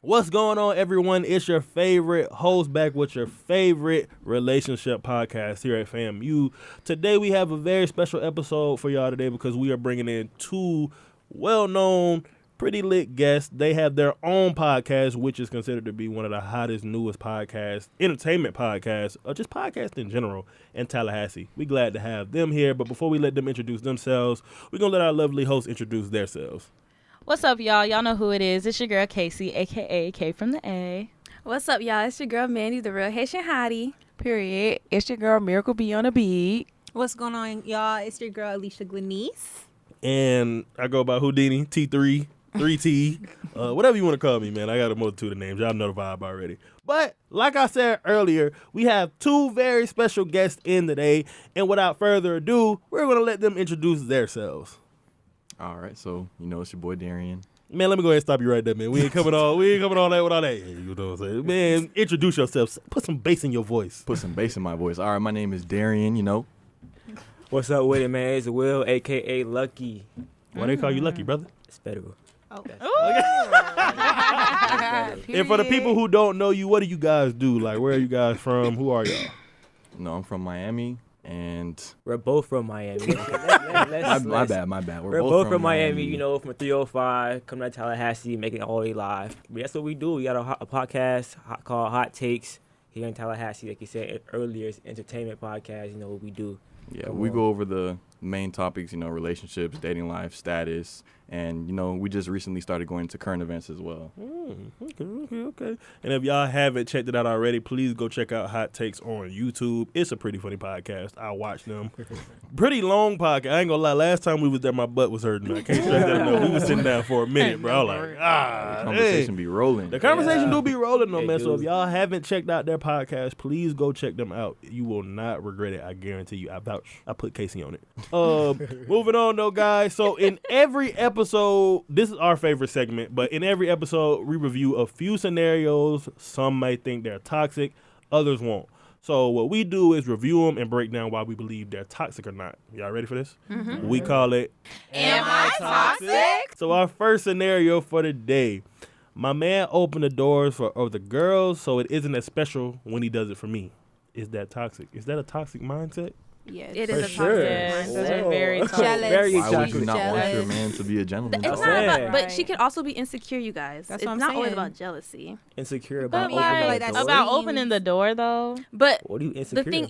What's going on, everyone? It's your favorite host back with your favorite relationship podcast here at FAMU. Today we have a very special episode for y'all today because we are bringing in two well-known, pretty lit guests. They have their own podcast, which is considered to be one of the hottest, newest podcasts, entertainment podcasts, or just podcasts in general in Tallahassee. We're glad to have them here, but before we let them introduce themselves, we're going to let our lovely hosts introduce themselves. What's up, y'all? Y'all know who it is. It's your girl, Casey, a.k.a. K from the A. What's up, y'all? It's your girl, Mandy, the real Haitian hottie. Period. It's your girl, Miracle B on the beat. What's going on, y'all? It's your girl, Alicia Glenice. And I go by Houdini, T3, 3T, whatever you want to call me, man. I got a multitude of names. Y'all know the vibe already. But like I said earlier, we have two very special guests in today. And without further ado, we're going to let them introduce themselves. All right, so, it's your boy Darian. Man, let me go ahead and stop you right there, man. We ain't coming on that with all that. You know what I'm saying? Man, introduce yourself. Put some bass in your voice. Put some bass in my voice. All right, my name is Darian, What's up with it, man? It's Will, a.k.a. Lucky. Why they call you Lucky, brother? It's federal. Oh. And for the people who don't know you, what do you guys do? Like, where are you guys from? Who are y'all? I'm from Miami, and... We're both from Miami. My bad. We're both from Miami, from 305, coming to Tallahassee, making it all day live. But that's what we do. We got a podcast called Hot Takes here in Tallahassee. Like you said earlier, it's an entertainment podcast. You know what we do. Yeah, we go over the main topics, relationships, dating life, status, and, we just recently started going into current events as well. Okay. And if y'all haven't checked it out already, please go check out Hot Takes on YouTube. It's a pretty funny podcast. I watch them. Pretty long podcast. I ain't gonna lie. Last time we was there, my butt was hurting. I can't stress that enough. We was sitting down for a minute, bro. I was like, The conversation be rolling. The conversation do be rolling, though, man. So if y'all haven't checked out their podcast, please go check them out. You will not regret it. I guarantee you. I vouch. I put Casey on it. Moving on, though, guys. So in every episode, this is our favorite segment, but in every episode, we review a few scenarios. Some may think they're toxic, others won't. So what we do is review them and break down why we believe they're toxic or not. Y'all ready for this? Mm-hmm. We call it Am I Toxic? So our first scenario for the day. My man opened the doors for the girls, so it isn't as special when he does it for me. Is that toxic? Is that a toxic mindset? Yes. It is is a toxic. Those are very toxic. Jealous. Why would you not want your man to be a gentleman? It's not about, but she could also be insecure, you guys. That's it's what I'm not saying. always about jealousy. Insecure But about opening like the that's door. about opening the door, though. But What are you insecure the thing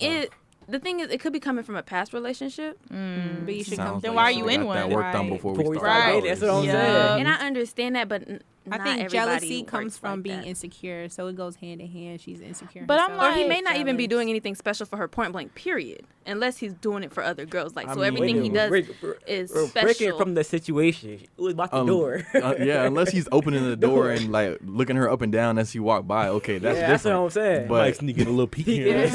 about? is, it could be coming from a past relationship. But you should come. Sounds Then like why are you you in got that one? work done before we start. Right, That's what I'm Yeah. saying. And I understand that, but I not think everybody jealousy works comes from like being that. insecure, so it goes hand in hand. She's insecure. But I'm herself. Or he may like, not even be jealous. doing anything special for her, point blank, period. Unless he's doing it for other girls. Like, I so mean, everything he does we're is breaking special. from the situation. It was about the door. Yeah, unless he's opening the door and like looking her up and down as he walked by. Okay, that's That's what different. I'm saying. Like But sneaking a little peek here.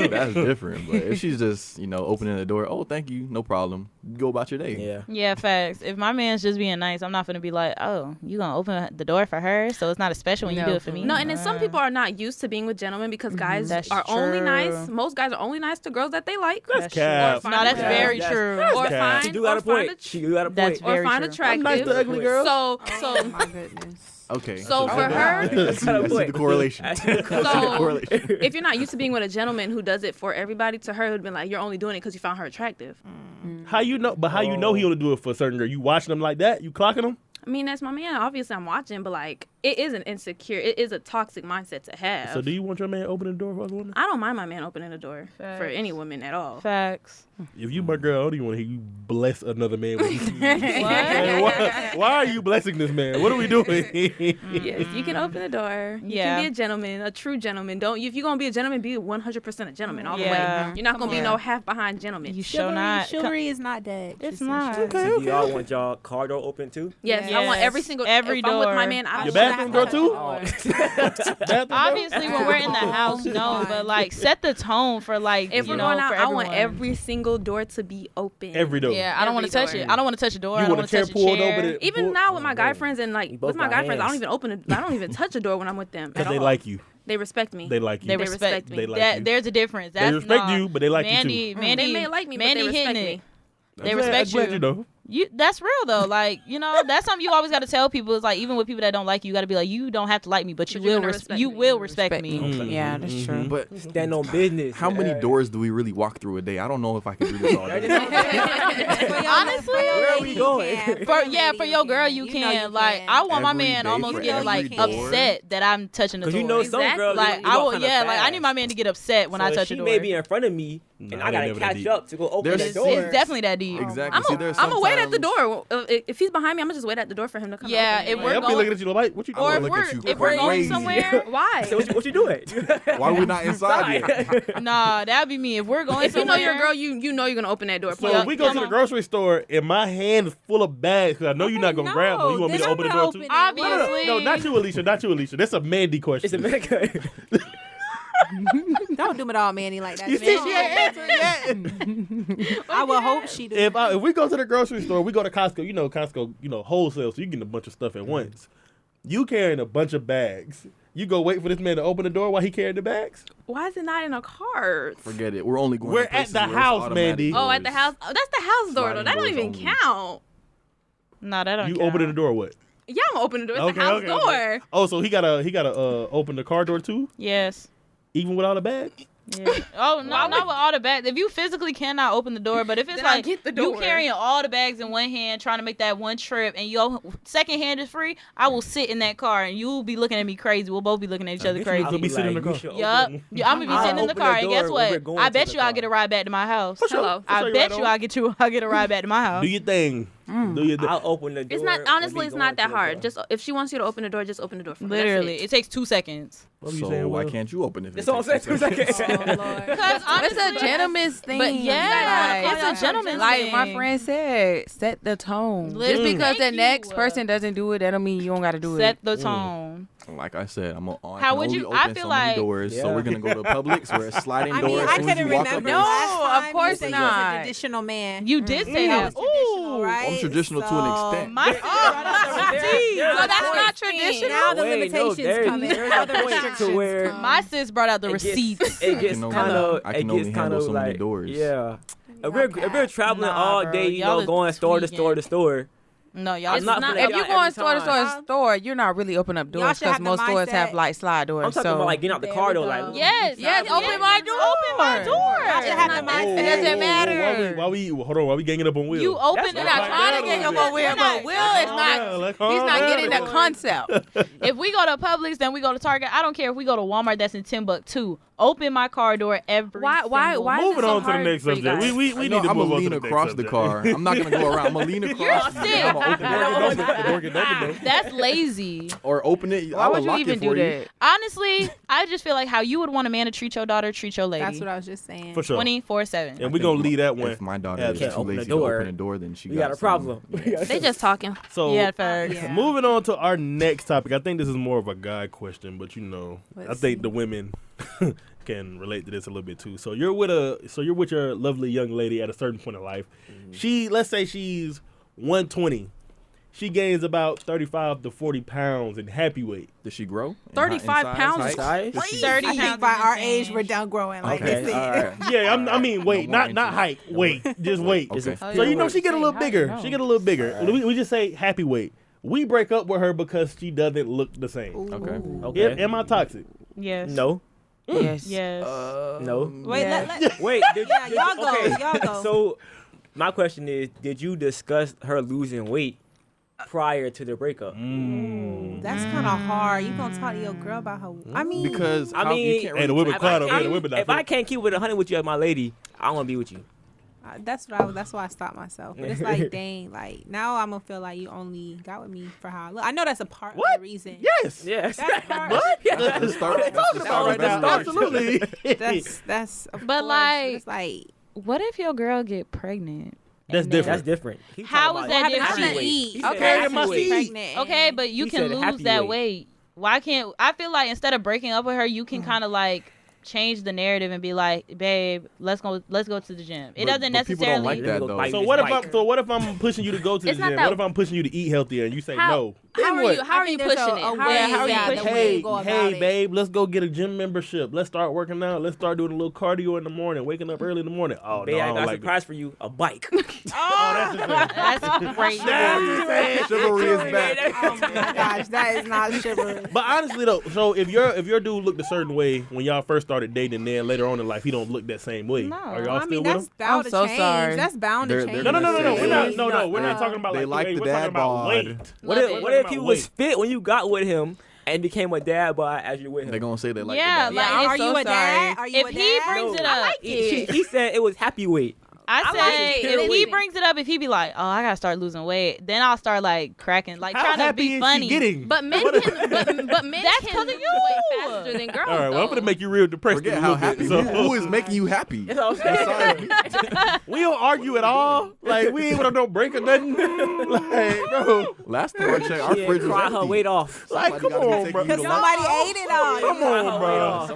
that's different. But if she's just opening the door, oh thank you, no problem, go about your day. Yeah. Yeah, facts. If my man's just being nice, I'm not going to be like, oh, you going to open the door for her? So it's not as special when you No, do it for for me? No, and then some people are not used to being with gentlemen because guys That's are only true. nice. Most guys are only nice to girls that they like. That's cap. Or No, that's find- very That's- true. Or cap. She find, do got or a find, point. She do got a That's point. or very find true. attractive. I'm nice to ugly girls. So Oh my goodness. Okay. So for her, I see the correlation. so if you're not used to being with a gentleman who does it for everybody, to her it would be like you're only doing it because you found her attractive. How you know? But how you know he only do it for a certain girl? You watching him like that? You clocking him? I mean, that's my man. Obviously, I'm watching, but like, it is an insecure. It is a toxic mindset to have. So do you want your man opening the door for other women? I don't mind my man opening the door for Facts. any woman at all. Facts. If you my girl, I don't even want to hear you bless another man with you. What? Why are you blessing this man? What are we doing? Yes, you can open the door. You Yeah. can be a gentleman, a true gentleman. Don't if you're gonna be a gentleman, be 100% a gentleman all the Yeah. way. You're not gonna be on. no half behind gentleman. You sure not. Chivalry is not dead. It's She said not. chivalry. So do y'all want y'all car door open too? Yes, I want Yes. every single Every if I'm with my door. man. I Your want bathroom door too? Bathroom door? Obviously, when we're in the house, no, but like set the tone for like If you we're know going out, for I want everyone. every single door to be open. Every door. Yeah, I don't want to Every touch door. it. I don't want to touch the door. You I don't want a want to chair touch pulled the chair. over? Even now with my guy friends and like both with my got guy friends, I don't hands. even I don't even touch a door when I'm with them. Because at they all. like you. They respect me. They like you. They They respect respect me. They like that. you. There's a difference. They That's respect no. you, but they like you too. Mandy, They may like me, but they Mandy respect hitting me. it. They I'm respect glad you. know. That's real though. Like, you know, that's something you always got to tell people. Is like, even with people that don't like you, you got to be like, you don't have to like me, but you will respect me. Yeah, that's true. But Stand on business. how many doors do we really walk through a day? I don't know if I can do this all day. Honestly, Where are we going? For your girl, you can. Like, I want my Every man day almost for get like every door. upset that I'm touching the door. Because you know some Exactly. girls, like they I walk will, kinda yeah, like I fast. need my man to get upset when I So touch she a door. may be in front of me, and Nah, I it gotta never that catch deep. up to go open There's- the door. It's definitely that deep. Exactly. See, there's I'm gonna wait at the sometimes- door. If he's behind me, I'm gonna just wait at the door for him to come. Yeah, open it. if we're I'll be going- looking at you like, what you Or doing? look at you if we're going crazy. somewhere, Why? So what you doing? Why are we not inside yet? nah, that'd be me. If we're going If you know somewhere, your girl, you know you're gonna open that door. So Yeah, if we go to come the on. grocery store and my hand is full of bags, because I know you're not gonna grab one. You want me then to I'm open the gonna door open too? it. Obviously. No, not you, Alicia. Not you, Alicia. That's a Mandy question. It's a mega. Don't do it all manny like that. You see, she ain't answering yet. I would hope she do. If we go to the grocery store, we go to Costco. You know, Costco, wholesale, so you getting a bunch of stuff at once. You carrying a bunch of bags. You go wait for this man to open the door while he carrying the bags? Why is it not in a cart? Forget it. We're only going. We're to places at the where it's house, automatic Mandy. Oh, at the doors. house. Oh, that's the house door though. Sliding That don't doors even only. count. nah, that don't You count. opening the door what? Yeah, I'm gonna open the door. It's the house door. Oh, so he gotta open the car door too, Yes. even without a bag? Yeah. Oh no, not with all the bags. If you physically cannot open the door, but if it's Then I like get the you door. carrying all the bags in one hand, trying to make that one trip, and your second hand is free, I will sit in that car, and you'll be looking at me crazy. We'll both be looking at each other crazy. I'll be sitting in the car. Yup. Yeah, I'm gonna be I'll sitting in the open car, the and door guess when what? we're going I to bet the you I'll car. get a ride back to my house. Hello. I bet you I'll get a ride back to my house. Do your thing. Do your thing. I'll open the door. It's not when honestly. we It's going not to that the hard. car. Just if she wants you to open the door, just open the door for her. That's Literally, it. it takes 2 seconds. What were you So saying, why Will? can't you open it? That's all I'm saying. 2 seconds. Oh, Lord. Because It's a gentleman's thing. But yeah, Like, it's a gentleman's like thing. my friend said, set the tone. Just Literally. because the Thank next you. person doesn't do it, that don't mean you don't got to do Set it. the tone. Like I said, I How can would only you- open I feel so like- many doors. So Yeah. we're gonna go to Publix where it's sliding I doors. mean, As I soon as couldn't you walk up, remember. No, last of time course you said not. You was a traditional man. You did say That that. was traditional, right? I'm traditional to an So- extent. My sister brought out the receipts. There- So that's there's not a traditional. Now the Wait, no, limitations there's- come in. there's Now a the point to restrictions where- come. My sis brought out the receipts. It gets can only- kind of. I can it only gets kind handle of so many like doors. yeah. If we're traveling Nah, all bro. day, Y'all is going store to store to store. No, y'all. I'm not not- finna If y'all you every going store to time. store to store, you're not really opening up Y'all doors should have because the most stores have mindset- like slide doors. I'm talking so about like getting out the There car we though, go. like Yes. yes, open my door. Open my door. Y'all should have the mindset. It doesn't matter. Why we hold on? Why we ganging up on Will? You open That's it We're not not up. trying to get your Will, but Will is not. He's not getting the concept. If we go to Publix, then we go to Target. I don't care if we go to Walmart. That's in Timbuktu. Open my car door every. Why? single Why? Moving is it so on to the hard next for you subject. guys? We need to I'm move gonna on to lean the next across the subject. car. I'm not gonna go around. I'm gonna lean across. sick. I'm gonna open The door get open though. That's lazy. or open it. Why I'll would you unlock even it do for you. that? Honestly, I just feel like how you would want a man to treat your daughter, treat your lady. That's what I was just saying. For sure. 24/7. And we're gonna leave that one. If my daughter Yeah, is can't too open the lazy to door. open the door, then she we got a some- problem. They just talking. So Yeah, facts. Yeah. moving on to our next topic. I think this is more of a guy question, but I Let's think see. the women can relate to this a little bit too. So you're with your lovely young lady at a certain point in life. Let's say she's 120. She gains about 35 to 40 pounds in happy weight. Does she grow? 35 pounds is Size? 30 I think pounds by is our insane. age we're done growing. Like Okay, this. all right. Yeah, I mean weight, No more not height. Weight, just weight. Okay. So she get a little bigger. She get a little bigger. All right. We just say happy weight. We break up with her because she doesn't look the same. Okay. Okay. Am I toxic? Yes. No. Yes. Yes. No. Wait, Yeah. Wait. Yeah, y'all go. Okay. Y'all go. So, my question is: did you discuss her losing weight prior to the breakup? That's kind of hard. You gonna talk to your girl about her? I mean, Because I how- mean- you can't Hey, the really women tell- quiet over here. The women not If I can't keep it 100 with you as my lady, I want to be with you. that's why I stopped myself. But it's like, dang, like now I'm gonna feel like you only got with me for how I look. I know that's a part of What? the reason. Yes. Yes. That's part. What? Let's start. What are you talking about right now? Absolutely. That's of But, course, like- it's like What if your girl get pregnant? That's And then- different. That's different. He's How talking is about that happy different? weight. Eat. He said Okay, happy it must weight. eat. pregnant. Okay, but you He can said lose happy that weight. weight. Why can't I feel like instead of breaking up with her, you can kind of like change the narrative and be like, babe, let's go to the gym. It doesn't But people don't necessarily. like that though. Like- So what if I'm pushing you to go to the It's not gym? that- What if I'm pushing you to eat healthier and you say How- no? How are you pushing it? How are you pushing it? Hey, babe, let's go get a gym membership. Let's start working out. Let's start doing a little cardio in the morning, waking up early in the morning. Oh, Babe, no, I I don't got a like surprise for you. A bike. That's great. Chivalry is back. Oh my gosh, that is not chivalry. But honestly though, so if your dude looked a certain way when y'all first started dating, and then later on in life he don't look that same way, No. are y'all I still mean, with that's him? bound to so change. sorry. That's bound to They're change. gonna No. say- We're not talking about They like the we're dad talking about bod. weight. What Love if it. he was fit when you got with him and became a dad bod as you're with him? They're gonna say they like Yeah, the like, dad. Are I'm you so a dad? Are you if a he dad? brings it No. up, He said it was happy weight. I like said it. if he brings it up, if he be like, "Oh, I gotta start losing weight," then I'll start like cracking, like How trying to happy be is funny. she getting? But men can, but men That's can 'cause of lose you. weight faster than girls. All right, well I'm though. gonna make you real depressed. Forget in a how little happy. bit, so. Who is making you happy? You know what I'm saying? We don't argue at all. Like we ain't with no break or nothing. Like bro, Last time I checked, our Yeah, fridge was cry empty. her weight off. like Somebody come gotta be on, taking bro. you to lunch. Somebody ate it on. Come on,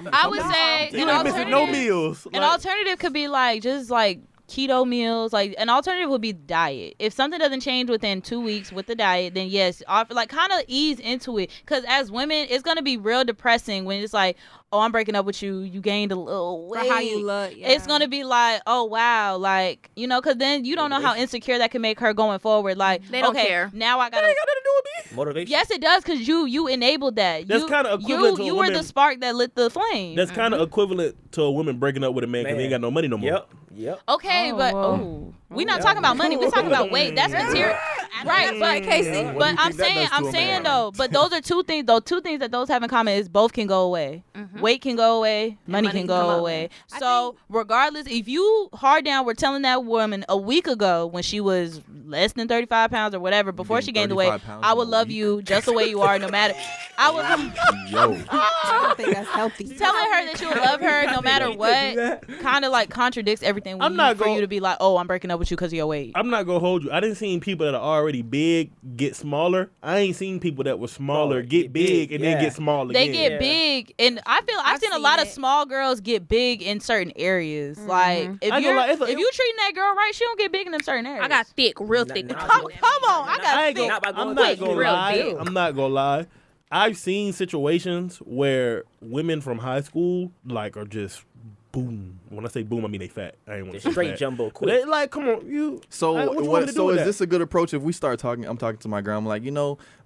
bro. I would say You an ain't missing no alternative. meals. An Like, alternative could be like just like keto meals. Like an alternative would be diet. If something doesn't change within 2 weeks with the diet, then yes, like kind of ease into it. Because as women, it's gonna be real depressing when it's like, oh, I'm breaking up with you. You gained a little For weight. how you look. Yeah. It's gonna be like, oh wow, like because then you don't know how insecure that can make her going forward. Like, They don't okay, care. now I gotta. that ain't got nothing to do with me. Motivation. Yes, it does, because you enabled that. That's You- kinda equivalent to a you were the woman- spark that lit the flame. That's kind of equivalent to a woman breaking up with a man because he ain't got no money no more. Yep. Okay, Oh, but whoa. we not talking about money. We talking about weight. That's material, right? But Casey. What do but you I'm think that saying, does to I'm a saying man? though. But those are two things. Though two things that those have in common is both can go away. Weight can go away. Money can go away. I So regardless, if you hard down were telling that woman a week ago when she was less than 35 pounds or whatever before gained she gained the weight, 35 pounds I in would a love week. you just the way you are, no matter. I would. Yo, I don't think that's healthy. Telling her that you will love her no matter what kind of like contradicts everything I'm not for gonna- you to be like, oh, I'm breaking up with you because of your weight. I'm not gonna hold you. I didn't seen people that are already big get smaller. I ain't seen people that were smaller get big and then yeah. get small They again. get Yeah. big, and I've seen a seen lot of it. small girls get big in certain areas. Like if I ain't you're gonna lie, it's a- if you treating that girl right, she don't get big in them certain areas. I got thick, real thick. nah, come on, I got I ain't thick. gonna, Not by I'm going not quick, gonna real lie. big. I'm not gonna lie. I've seen situations where women from high school like are just boom. When I say boom, I mean they fat. I ain't want The to say straight fat. jumbo They quick. like, come on, you. so what you want me to do So with is that? this a good approach if we start talking? I'm talking to my girl. I'm like,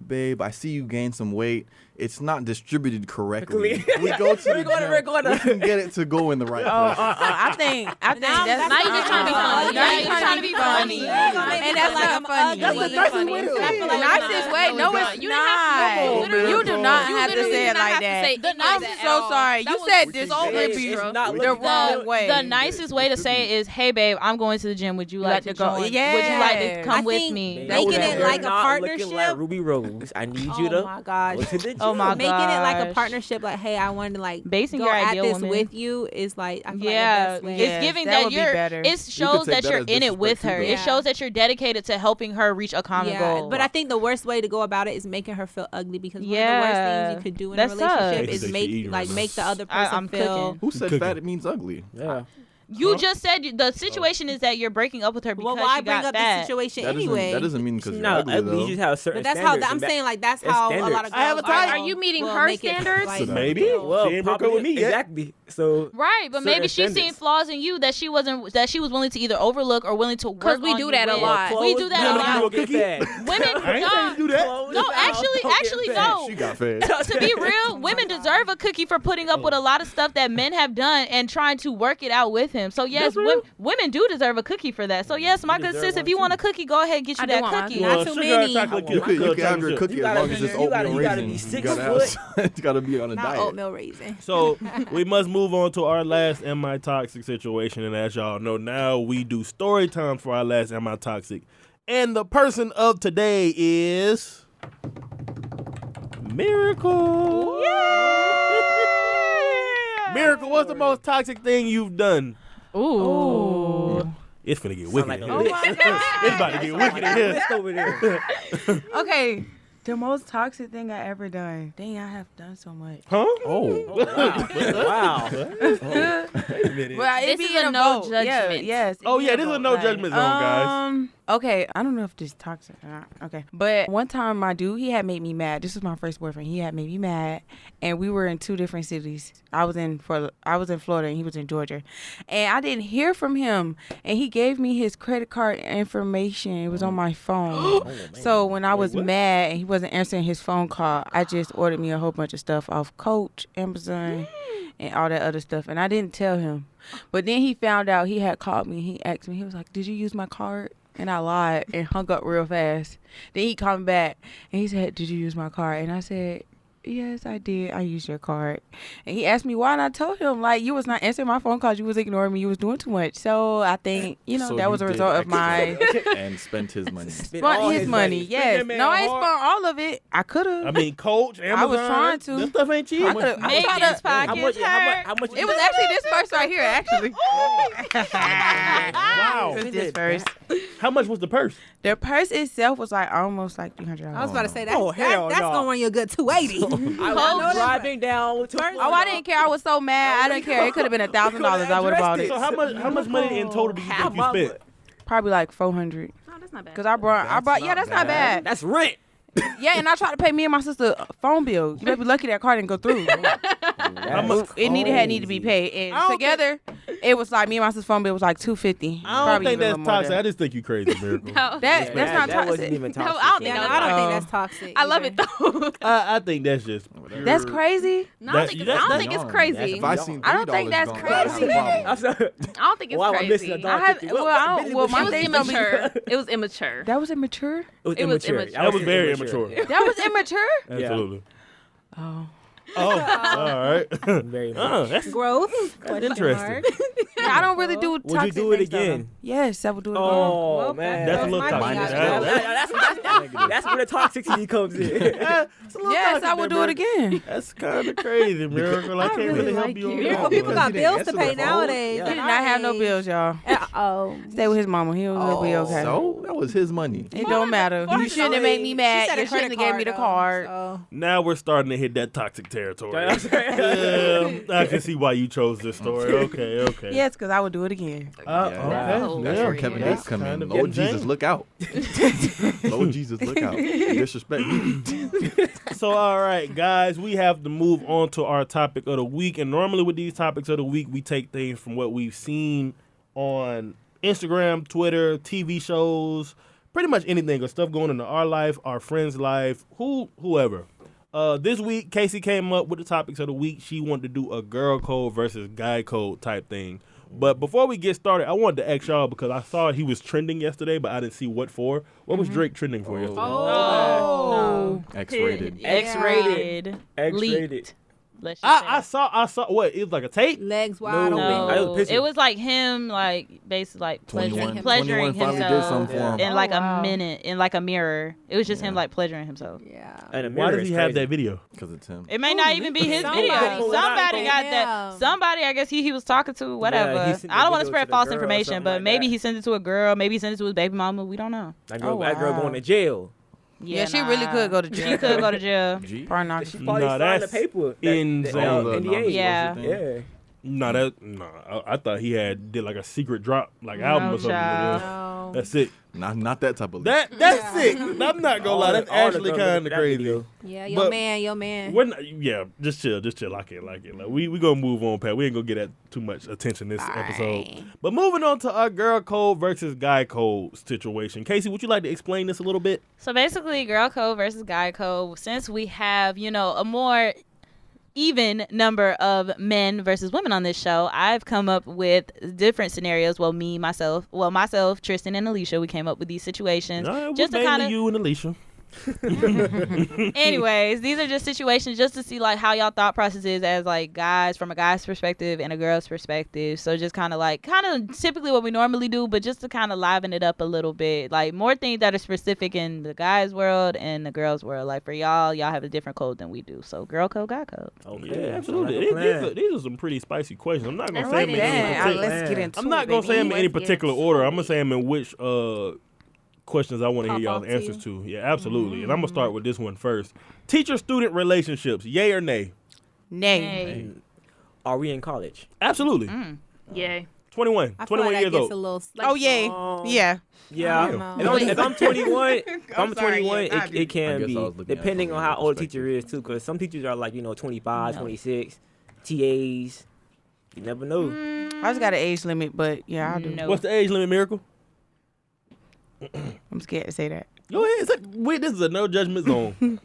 babe, I see you gain some weight. It's not distributed correctly. We go to the gym. We can get it to go in the right place. I think that's Now you just trying to be funny. Now you trying to be funny. and that's not funny. That's the nicest way to say it. The nicest way. No, it's You didn't have to- not. literally- You do not You have to literally say did it not like have to that. say any of I'm that at so all. sorry. That You was said so distribute It's not the looking wrong good. way. The nicest way to say it is, "Hey, babe, I'm going to the gym. Would you like to to go? join? Would you like to Yes. come I with think me?" making You're it like a not looking partnership. like Ruby Rose. I need you Oh to my gosh. go to the gym. Oh my Making it like a gosh. partnership, like, hey, I want to like Basing go your at ideal this woman. with you is like, I feel Yeah, like the best way. it's Yes, giving that that would be you're. better. It shows take that that you're as in it with disrespect her. too, It though. shows that you're dedicated to helping her reach a common goal. But I think the worst way to go about it is making her feel ugly because one of the Yeah. worst things you could do in That a relationship sucks. Casey is said she eating right now. make the other person I'm feel. cooking. Who said Cooking. fat? It means ugly. Yeah. You just said the situation is that you're breaking up with her because Well, why she bring got up fat. the situation That anyway? doesn't mean because you're No, ugly though. you just have certain But that's how standards. I'm saying. Like that's it's how a lot standards. of girls I have a type. Are you meeting will her make it, standards? like, Maybe. Well, She ain't broke up with me yet. Exactly. So Right, but certain maybe she seen standards. flaws in you that she was willing to either overlook or willing to work 'Cause we on do you that a with. lot. We do that You a wanna give you a lot. cookie? Women, I ain't saying you do that. no, actually, no. She got fed. To be real, women deserve a cookie for putting up with a lot of stuff that men have done and trying to work it out with him. So yes, That's real. women do deserve a cookie for that. So yes, my good deserve sis, one if you want a too. cookie, go ahead and get you I do that want my cookie. cookie. Not Well, too sugar many. chocolate You chip, can have your chip. cookie You as gotta long as be- it's you oatmeal gotta- you gotta raisin. be 6 You gotta have- you gotta be on a Not diet. oatmeal raisin. So we must move on to our last Am I Toxic situation. And as y'all know, now we do story time for our last Am I Toxic. And the person of today is Miracle. Miracle, what's the most toxic thing you've done? Ooh. It's finna get wicked like in a here. list. It's about to get wicked in here. List over there. Okay. The most toxic thing I ever done. Dang, I have done so much. Huh? Oh, Wow. Wait a minute. Well, it This be is in a no vote. judgment. Yes. it Oh, be yeah, a this is a vote, no like, judgment zone, guys. Okay, I don't know if this is toxic or not. Okay. But one time my dude, he had made me mad. This was my first boyfriend. He had made me mad. And we were in 2 different cities. I was in Florida and he was in Georgia. And I didn't hear from him. And he gave me his credit card information. It was on my phone. So when I was mad and he wasn't answering his phone call, I just ordered me a whole bunch of stuff off Coach, Amazon, and all that other stuff. And I didn't tell him. But then he found out. He had called me. He asked me. He was like, "Did you use my card?" And I lied and hung up real fast. Then he called me back and he said, "Did you use my card?" And I said, "Yes, I did. I used your card." And he asked me why, and I told him, like, you was not answering my phone calls. You was ignoring me. You was doing too much. So I think, So that was a result of my... and spent his money. Spent his money, yes. No, I ain't spent all of it. I could have. I mean, Coach, Amazon. I was trying to. That stuff ain't cheap. Megan's pockets hurt. How much It was actually this purse right here, actually. Wow. It was this purse. How much was the purse? The purse itself was like almost like $300. I was about to say Oh, hell that's no. going on your good 280. I was driving down to Oh, I didn't care. I was so mad. I didn't care. It could have been $1,000. I would have bought it. So how much money in total do you think you spent? Probably like $400. No, that's not bad. Cause I brought. Yeah, that's not bad. That's rent. Yeah, and I tried to pay me and my sister a phone bill. You better be lucky that card didn't go through. It needed to be paid, I don't and together it was like me and my sister's phone bill was like $250. I don't think that's toxic. I just think you crazy, Miracle. No. That's not That toxic. wasn't even toxic. No, I don't think Yeah, that no, was I don't think Oh. that's toxic. I love either. it though. I think that's just. That's crazy. No, I don't think it's Young. crazy. If I seen I don't think $3 that's gone, crazy. a problem. I'm sorry. I don't think it's Why am I missing crazy. a I have. $1.50? Well, I don't. Well, It my was things don't be. immature. It was immature. That was immature. It was immature. immature. That was very immature. That was immature. Absolutely. Oh. Oh, all right. Very much. That's Growth? Question interesting. mark. Yeah, I don't really do Would you toxic do it things, though. again? Yes, I would do it again. Oh Well, man, That's a Those little might be toxic. out that's where the toxicity comes in. It's a little Yes, toxic I would there, do it Miracle. again. That's kind of crazy, Miracle. I can't really really help like you on you. that Miracle one. people got Because he didn't bills to answer pay the phone. nowadays. Yeah. He did not have no bills, y'all. Oh. Stay with his mama. He will be okay. So that was his money. It don't matter. You shouldn't have made me mad. You shouldn't have gave me the card. So. Now we're starting to hit that toxic territory. I can see why you chose this story. Okay. Yes, because I would do it again. Okay. No. That's where Kevin Gates come Kind in. of Lord getting Jesus, look out. Lord Jesus, look out. Disrespect me. So, all right, guys, we have to move on to our topic of the week. And normally with these topics of the week, we take things from what we've seen on Instagram, Twitter, TV shows, pretty much anything or stuff going into our life, our friends' life, whoever. This week, Casey came up with the topics of the week. She wanted to do a girl code versus guy code type thing. But before we get started, I wanted to ask y'all because I saw he was trending yesterday, but I didn't see what for. What was Drake trending for yesterday? Oh. X-rated. X-rated. X-rated. Leaked. Let's just say. I saw what? It was like a tape? Legs wide No. open. Picture. It was like him, like basically like 21 pleasuring finally did himself something for him. in like wow. a minute, in like a mirror. It was just him like pleasuring himself. Yeah. And a Why mirror does he is have crazy. that video? Because it's him. It may not even be his Somebody. video. Somebody got Yeah. that. Somebody, I guess he was talking to, whatever. he sent I don't the want to video spread to the false girl or information, something but like maybe that. he sent it to a girl. Maybe he sent it to his baby mama. We don't know. That girl, Oh, that girl wow. going to jail. Yeah, she really could go to jail. She could go to jail. G? Probably not. She probably Nah, signed the that's paper. insane. NDA. Yeah. Yeah. I thought he did like a secret drop, like album or something. child. No. That's it. Not that type of. That's sick. I'm not gonna lie. That's actually kind of crazy. Yeah, But- your man. We're not, just chill. Like it. Like we gonna move on, Pat. We ain't gonna get at too much attention this episode. But moving on to our girl code versus guy code situation. Casey, would you like to explain this a little bit? So basically, girl code versus guy code. Since we have, a more even number of men versus women on this show, I've come up with different scenarios. Well, myself, Tristan and Alicia, we came up with these situations just to kind of. You and Alicia. Anyways, these are just situations just to see like how y'all thought process is as like guys from a guy's perspective and a girl's perspective. So just kind of typically what we normally do, but just to kind of liven it up a little bit. Like more things that are specific in the guy's world and the girl's world. Like for y'all have a different code than we do. So girl code, guy code. Yeah, absolutely. These are some pretty spicy questions. I'm not gonna say them in any particular. Let's get into I'm not gonna say them in any particular order. I'm gonna say them in which questions I want to hear y'all's answers to. Yeah, absolutely. And I'm gonna start with this one first. Teacher-student relationships, yay or nay? Nay. Hey. Are we in college? Absolutely. Yay. 21. I feel 21 like years that gets old. a little. Oh yeah, yeah. I Yeah. don't know. If I'm 21, if I'm sorry, 21, yes, I it do. can I guess be I was looking at it depending from on your how old the perspective. teacher is too. Because some teachers are like 25, 26, TAs. You never know. I just got an age limit, but yeah, I'll do. No. What's the age limit, Miracle? I'm scared to say that. Go ahead. Wait, this is a no judgment zone.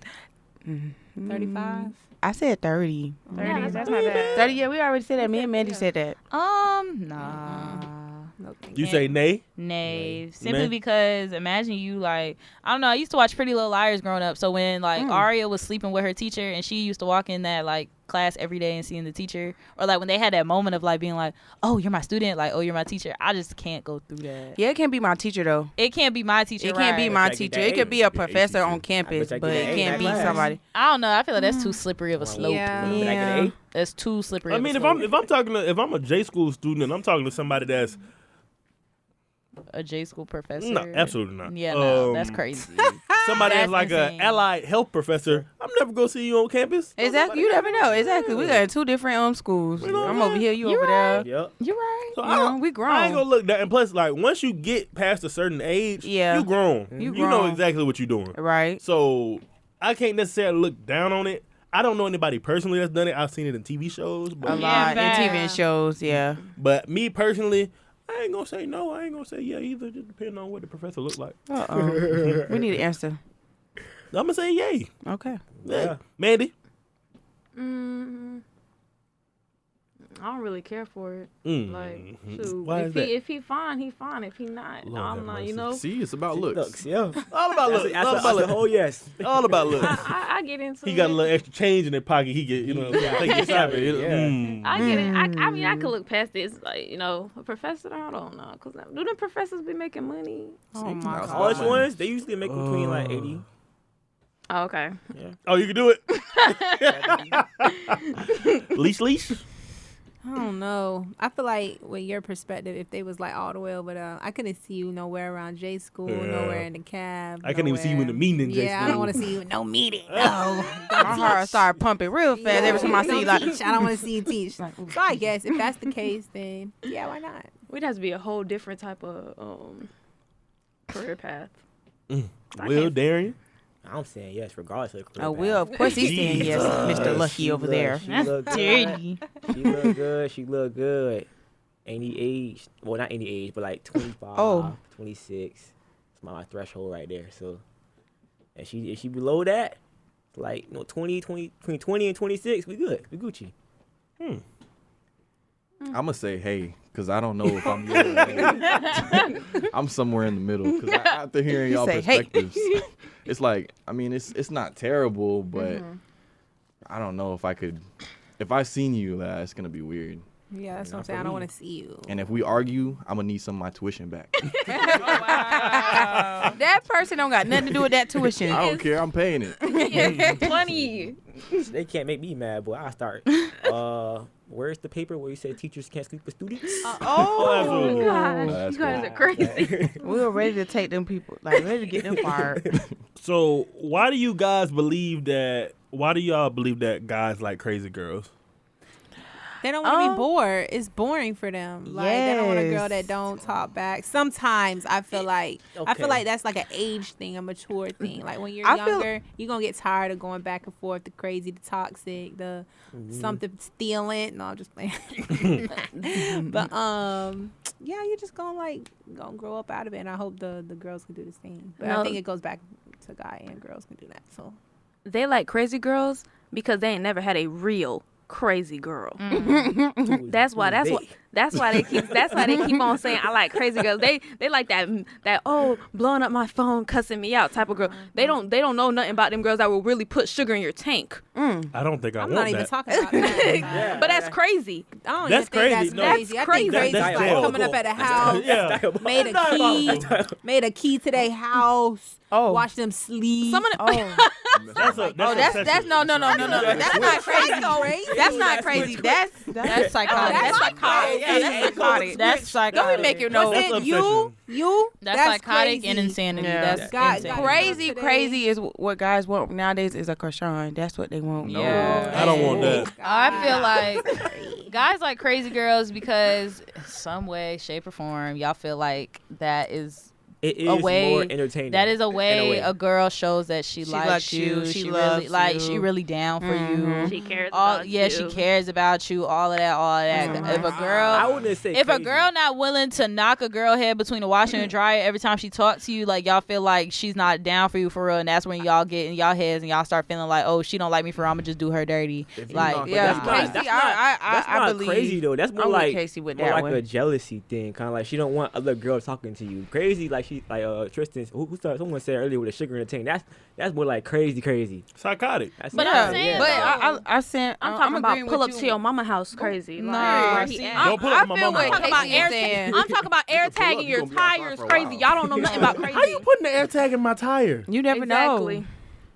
35. I said 30. 30, that's not bad. 30, yeah, we already said that. Me and Mandy said that. Nah. No, thank You say nay? Nay. Simply Man. because imagine you like, I don't know, I used to watch Pretty Little Liars growing up. So when like Aria was sleeping with her teacher and she used to walk in that like class every day and seeing the teacher, or like when they had that moment of like being like, oh, you're my student, like, oh, you're my teacher. I just can't go through that. Yeah, it can't be my teacher though. It can't be my teacher. It can't be right? my Like teacher. that It could be a A professor teacher. on campus, I bet but you it that can't A be class. somebody. I don't know. I feel like that's too slippery of a slope. Yeah. Back in the A? That's too slippery. I of mean, a if I'm a J school student and I'm talking to somebody that's a J school professor. no, absolutely not. Yeah, no, that's crazy. Somebody that's That's like insane. an allied health professor. I'm never gonna see you on campus. Exactly. You never know. Exactly. We got two different schools. You know what I'm I'm over here. You You're over there. Yep. You're right. So You know, we grown. I ain't gonna look that. And plus, like once you get past a certain age, Yeah. you grown. You You know grown. exactly what you're doing. Right. So I can't necessarily look down on it. I don't know anybody personally that's done it. I've seen it in TV shows, A but lot in fair. TV and shows. Yeah. but me personally, I ain't gonna say no. I ain't gonna say yeah either. Just depending on what the professor look like. We need an answer. I'm gonna say yay. Okay. Yeah. Mandy. I don't really care for it. Mm. Like, shoot, Why is that? if he fine, he fine. If he not, Lord I'm have not. mercy. You know, See, it's about looks. Looks, yeah. All about looks. That's All a about looks. whole yes. All about looks. I get into He it. got a little extra change in their pocket. He get, you know, take his time. Yeah. I get it. I mean, I could look past this. Like, you know, a professor, I don't know. Because do the professors be making money? Oh my That's College fine. ones, they usually make between like 80. Oh, okay. Oh, you can do it. Leash. I don't know. I feel like with your perspective, if they was like all the way over there, I couldn't see you nowhere around J school, Yeah. nowhere in the cab. I couldn't even see you in the meeting in J Yeah, I school. don't want to see you in no meeting. No. My heart started pumping real fast every time I see you. Like, Teach. I don't want to see you teach. So I guess if that's the case, then yeah, why not? We'd have to be a whole different type of career path. Will Darian. I'm saying yes, regardless of the career oh, path. Will, of course he's saying yes, Mr. Lucky She over look- there. She That's look good. dirty. She look good. She look good. Any age, well, not any age, but like 25, Oh. 26. It's my threshold right there. So, and if she below that, like 20, between 20 and 26, we good. We Gucci. I'm gonna say hey, cause I don't know if I'm young or old. I'm somewhere in the middle. Cause after hearing You y'all say, "Hey." perspectives, it's like, I mean, it's not terrible, but I don't know if I could. If I seen you, it's gonna be weird. Yeah, that's what I'm Not saying. for I don't me. want to see you. And if we argue, I'm gonna need some of my tuition back. That person don't got nothing to do with that tuition. I don't care. I'm paying it. Funny. They can't make me mad, boy. I start. Where's the paper where you say teachers can't sleep with students? Oh, absolutely. God, That's you guys cool. are crazy. We were ready to take them people, like ready to get them fired. So why do you guys believe that? Why do y'all believe that guys like crazy girls? They don't want to be bored. It's boring for them. Like they don't want a girl Yes. that don't talk back. Sometimes I feel like Okay. that's like an age thing, a mature thing. Like when you're I feel- younger, you're gonna get tired of going back and forth, the crazy, the toxic, the something stealing. No, I'm just playing. But yeah, you're just gonna grow up out of it, and I hope the girls can do the same. But I No. think it goes back to guy and girls can do that. So They like crazy girls because they ain't never had a real crazy girl. That's why they keep on saying I like crazy girls. They like that blowing up my phone, cussing me out type of girl. They don't know nothing about them girls that will really put sugar in your tank. I don't think I I'm want not even that. talking about that. But that's crazy. I don't That's even think crazy. that's No. crazy. That's I think crazy. crazy is That's like coming up at a house, Yeah. made a key to their house, Oh. watch them sleep. Some of the, That's Oh, obsession. that's no. That's not crazy. That's not crazy. That's psychotic. That's psychotic. Yeah, that's psychotic. That's psychotic. Don't be making no. That's Listen, obsession. that's psychotic crazy. and insanity. Yeah. That's God- insane. God- Crazy, Today. crazy is what guys want nowadays is a Krishan. That's what they want. No. Yeah. I don't want that. I feel like guys like crazy girls because some way, shape, or form, y'all feel like that is It is a way more entertaining. that is a way, way. a girl shows that she likes you. She really loves she you. really down for you. She cares All about yeah, you. she cares about you. All of that. If a girl, I wouldn't say if a crazy. girl not willing to knock a girl head between the washer and dryer every time she talks to you, like y'all feel like she's not down for you for real, and that's when y'all get in y'all heads and y'all start feeling like, oh, she don't like me for real, I'm gonna just do her dirty. If you Like knock her Yeah, down, That's Casey, not- that's I not believe crazy though. That's more I'm with like Casey with more that like one. a jealousy thing, kind of like she don't want other girls talking to you. Crazy, like she like Tristan. Who started? Someone said earlier with the sugar in the tank. That's more like crazy. Psychotic. That's But yeah, I'm saying, yeah. But I said I'm talking about agreeing pull with up you. to your mama house crazy. Nah, Like, where he see, at. Don't pull up to my I feel mama what house. I'm talking about Casey air is saying. I'm talking about air You can pull up, tagging you your gonna be outside tires for a crazy. while. Y'all don't know nothing about crazy. How you putting the air tag in my tire? You never Exactly. know.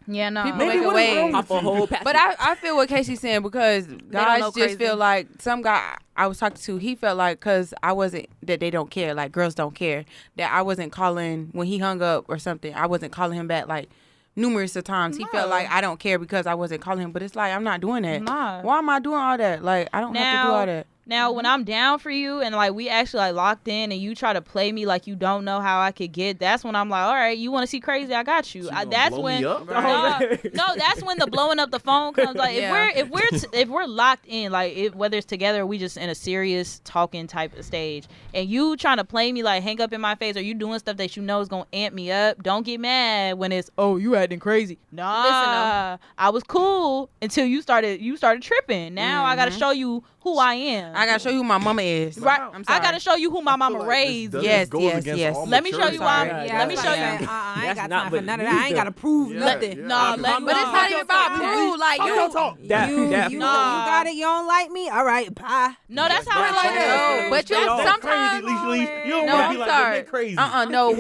yeah, no. People Maybe make a what is way. wrong Pop a whole pack. But I feel what Casey's saying because guys know just crazy. feel like some guy I was talking to, he felt like because I wasn't, that they don't care, like girls don't care, that I wasn't calling when he hung up or something. I wasn't calling him back like numerous of times. He felt like I don't care because I wasn't calling him. But it's like, I'm not doing that. Nah. Why am I doing all that? Like, I don't have to do all that. Now, when I'm down for you and like we actually like locked in and you try to play me like you don't know how I could get, that's when I'm like, all right, you want to see crazy? I got you. She gonna That's blow when me up? no, that's when the blowing up the phone comes. Like Yeah. if we're locked in, like whether it's together or we just in a serious talking type of stage, and you trying to play me like hang up in my face or you doing stuff that you know is gonna amp me up, don't get mad when it's you acting crazy. Nah, I was cool until you started tripping. Now I gotta show you who I am. I gotta show you who my mama is. Right, I'm sorry. I gotta show you who my mama like raised. this Yes, goes yes, against yes. all Let me show you why. maturity. Let me show you. I ain't That's got not time for but none of that. I ain't gotta prove Yeah, nothing. yeah. Nah, let But it's not even about proof. Like, you Don't talk. You That- got it. You don't like me. All right, bye. No, that's how Like I like that. it. But you That's sometimes crazy, Leash. You don't No, want to I'm be like sorry. that crazy. No.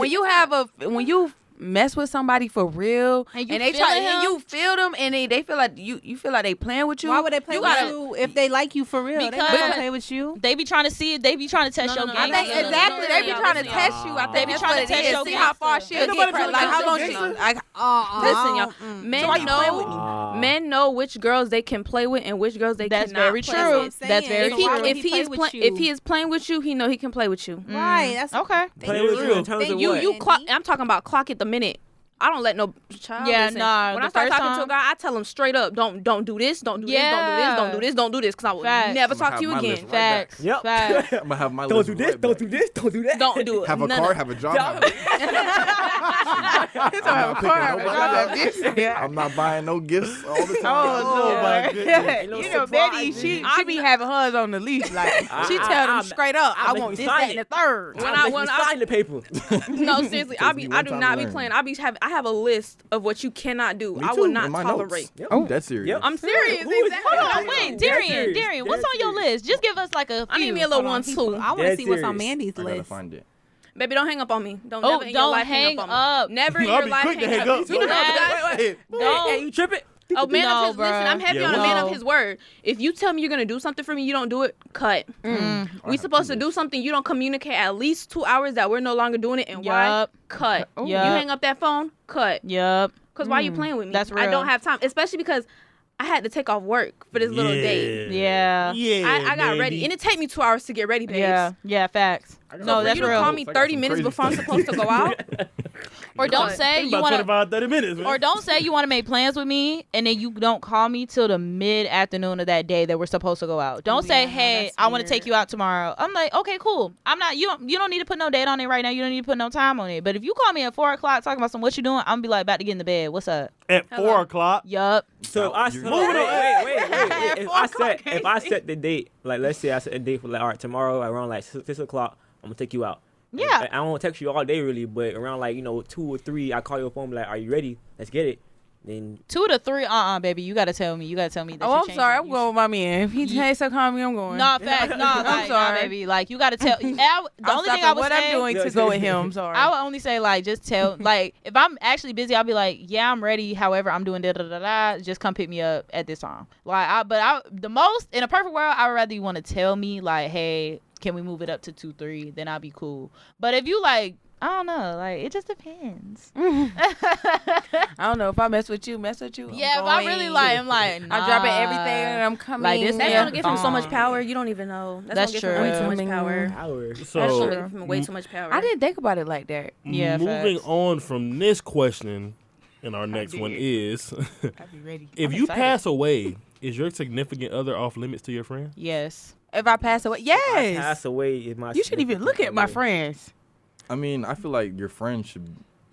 When you mess with somebody for real, And you they feeling and him? you feel them, and they feel like you feel like they playing with you. Why would they play you with gotta, you if they like you for real? They Because- not gonna play with you. They be trying to see it. They be trying to test your no, game. I think exactly. They be trying to test you. I They think be that's trying what to it test is. your See how far gangster. she'll Ain't nobody get. trying to Like test how your long she. gangster. Like Listen, y'all. Mm-mm. Men So why you playing with know. Men know which girls they can play with and which girls they That's cannot very play true. That's what I'm with. saying. That's very So why true. would If he play with you? if he is playing with you, he know he can play with you. Right. That's Okay. Play with you in terms Then of You what? you clock. I'm talking about clock it the minute. I don't let no child. Yeah, listen. nah, When the I start first talking to a time- guy, I tell him straight up, don't do this, don't do this, don't do this, don't do this, don't do this, because I will Facts. never I'ma talk to you have my again. list right back. Facts. Yep. Facts. I'm gonna have my Don't list do this. right Don't back. do this. Don't do that. Don't do it. Have a None car, of- have a job. I'm not picking nobody up. I'm not buying no gifts all the time. Oh, my goodness. Ain't no You know, surprise, Betty, she nigga. be having hers on the leash. Like she tell them I'm- straight up, I I'm want making this, you that, sign and the third. When I sign the paper. No, seriously, Takes me I one do time not to be learn. playing. I have a list of what you cannot do. Me I too, will not in my tolerate. notes. I'm dead serious. Yep. I'm serious. Who is- Exactly. Hold on, wait, Darian, what's on your list? Just give us like a few. I need me a little one too. I want to Dead see what's on serious. Mandy's I gotta list. find it. Baby, don't hang up on me. Don't Oh, never in your don't life hang up. up. On me. Never in I'll your be life quick to hang hang up. up. You know That- Hey, Don't. you tripping? A man No, of his listen, I'm heavy Yeah, on a man no. of his word. If you tell me you're gonna do something for me, you don't do it, cut. We supposed to do something, you don't communicate at least 2 hours that we're no longer doing it, and why? Yup. Cut. You Yup. hang up that phone, cut. Yup. Cause why you playing with me? That's I real. don't have time, especially because I had to take off work for this little date. Yeah. Yeah. I got ready, and it take me 2 hours to get ready, babes. Yeah, facts. No, For that's you to real. call me I got 30 some minutes crazy before I'm stuff. supposed to go out. Or don't Cut. say you About want to 25, 30 minutes, man. Or don't say you want to make plans with me and then you don't call me till the mid-afternoon of that day that we're supposed to go out. Don't say, Yeah, hey, that's I want to weird. take you out tomorrow. I'm like, okay, cool. I'm not. You don't need to put no date on it right now. You don't need to put no time on it. But if you call me at 4 o'clock talking about some what you doing, I'm gonna be like about to get in the bed. What's up? At 4 o'clock. Yup. So if I You're- wait. If I set the date, like let's say I set a date for like, all right, tomorrow around like 6 o'clock, I'm gonna take you out. Yeah. I won't text you all day really, but around like 2 or 3, I call your phone, be like, are you ready? Let's get it. Then 2 to 3. Baby, you gotta tell me. That Oh, you I'm changed sorry. it. I'm You going with my man. If he takes to call me, I'm going. Nah, facts. Nah, like, sorry. nah, baby. Like you gotta tell. The I'm only thing stopping I would what say, I'm doing to go with him. I'm sorry. I would only say like just tell like if I'm actually busy, I'll be like, yeah, I'm ready. However, I'm doing da da da da. Just come pick me up at this time. Like, the most in a perfect world, I would rather you want to tell me like, hey, can we move it up to 2-3? Then I'll be cool. But if you like I don't know. Like, it just depends. I don't know if I mess with you. Yeah, if I really like, I'm like, nah. I'm dropping everything and I'm coming. Like, this That's Yeah. gonna give him so much power. You don't even know. That's That's gonna give him way true. too much power. That's So gonna give him way too much power. I didn't think about it like that. Yeah, moving facts. on from this question, and our next one is: I'll be ready. if you pass away, is your significant other off limits to your friend? Yes. If I pass away, yes. Pass away is my. You shouldn't even look at my significant friends. I mean, I feel like your friends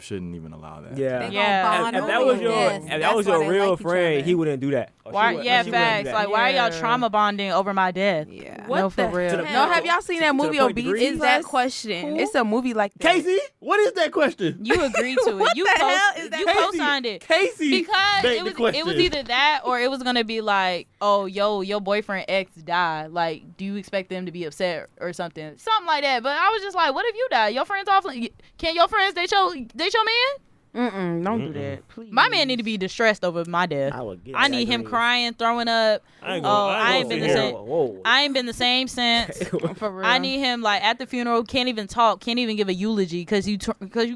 shouldn't even allow that. other. Yeah. They Yeah. gonna bond If that over was your your, death. if that That's was why your they real like each friend, other. he wouldn't do that. Or she Why? would- Yeah, she wouldn't do facts. that. Like, why are y'all Yeah. trauma bonding over my death? Yeah. What No, for the real. To the- No, have y'all seen that to the movie on point BET? degree? Is that question? It's a movie like that. Casey, what is that question? You agreed to it. You What the hell is that? you Casey, co-signed it. Casey, Because begged it the was question. either that or it was gonna be like, oh, your boyfriend ex died. Like, do you expect them to be upset or something like that? But I was just like, what if you die? Your friends off? Can your friends date your man? Don't do that, please. My man need to be distressed over my death. I need him crying, throwing up. I ain't been the same. I ain't been the same since. For real. I need him like at the funeral. Can't even talk. Can't even give a eulogy because you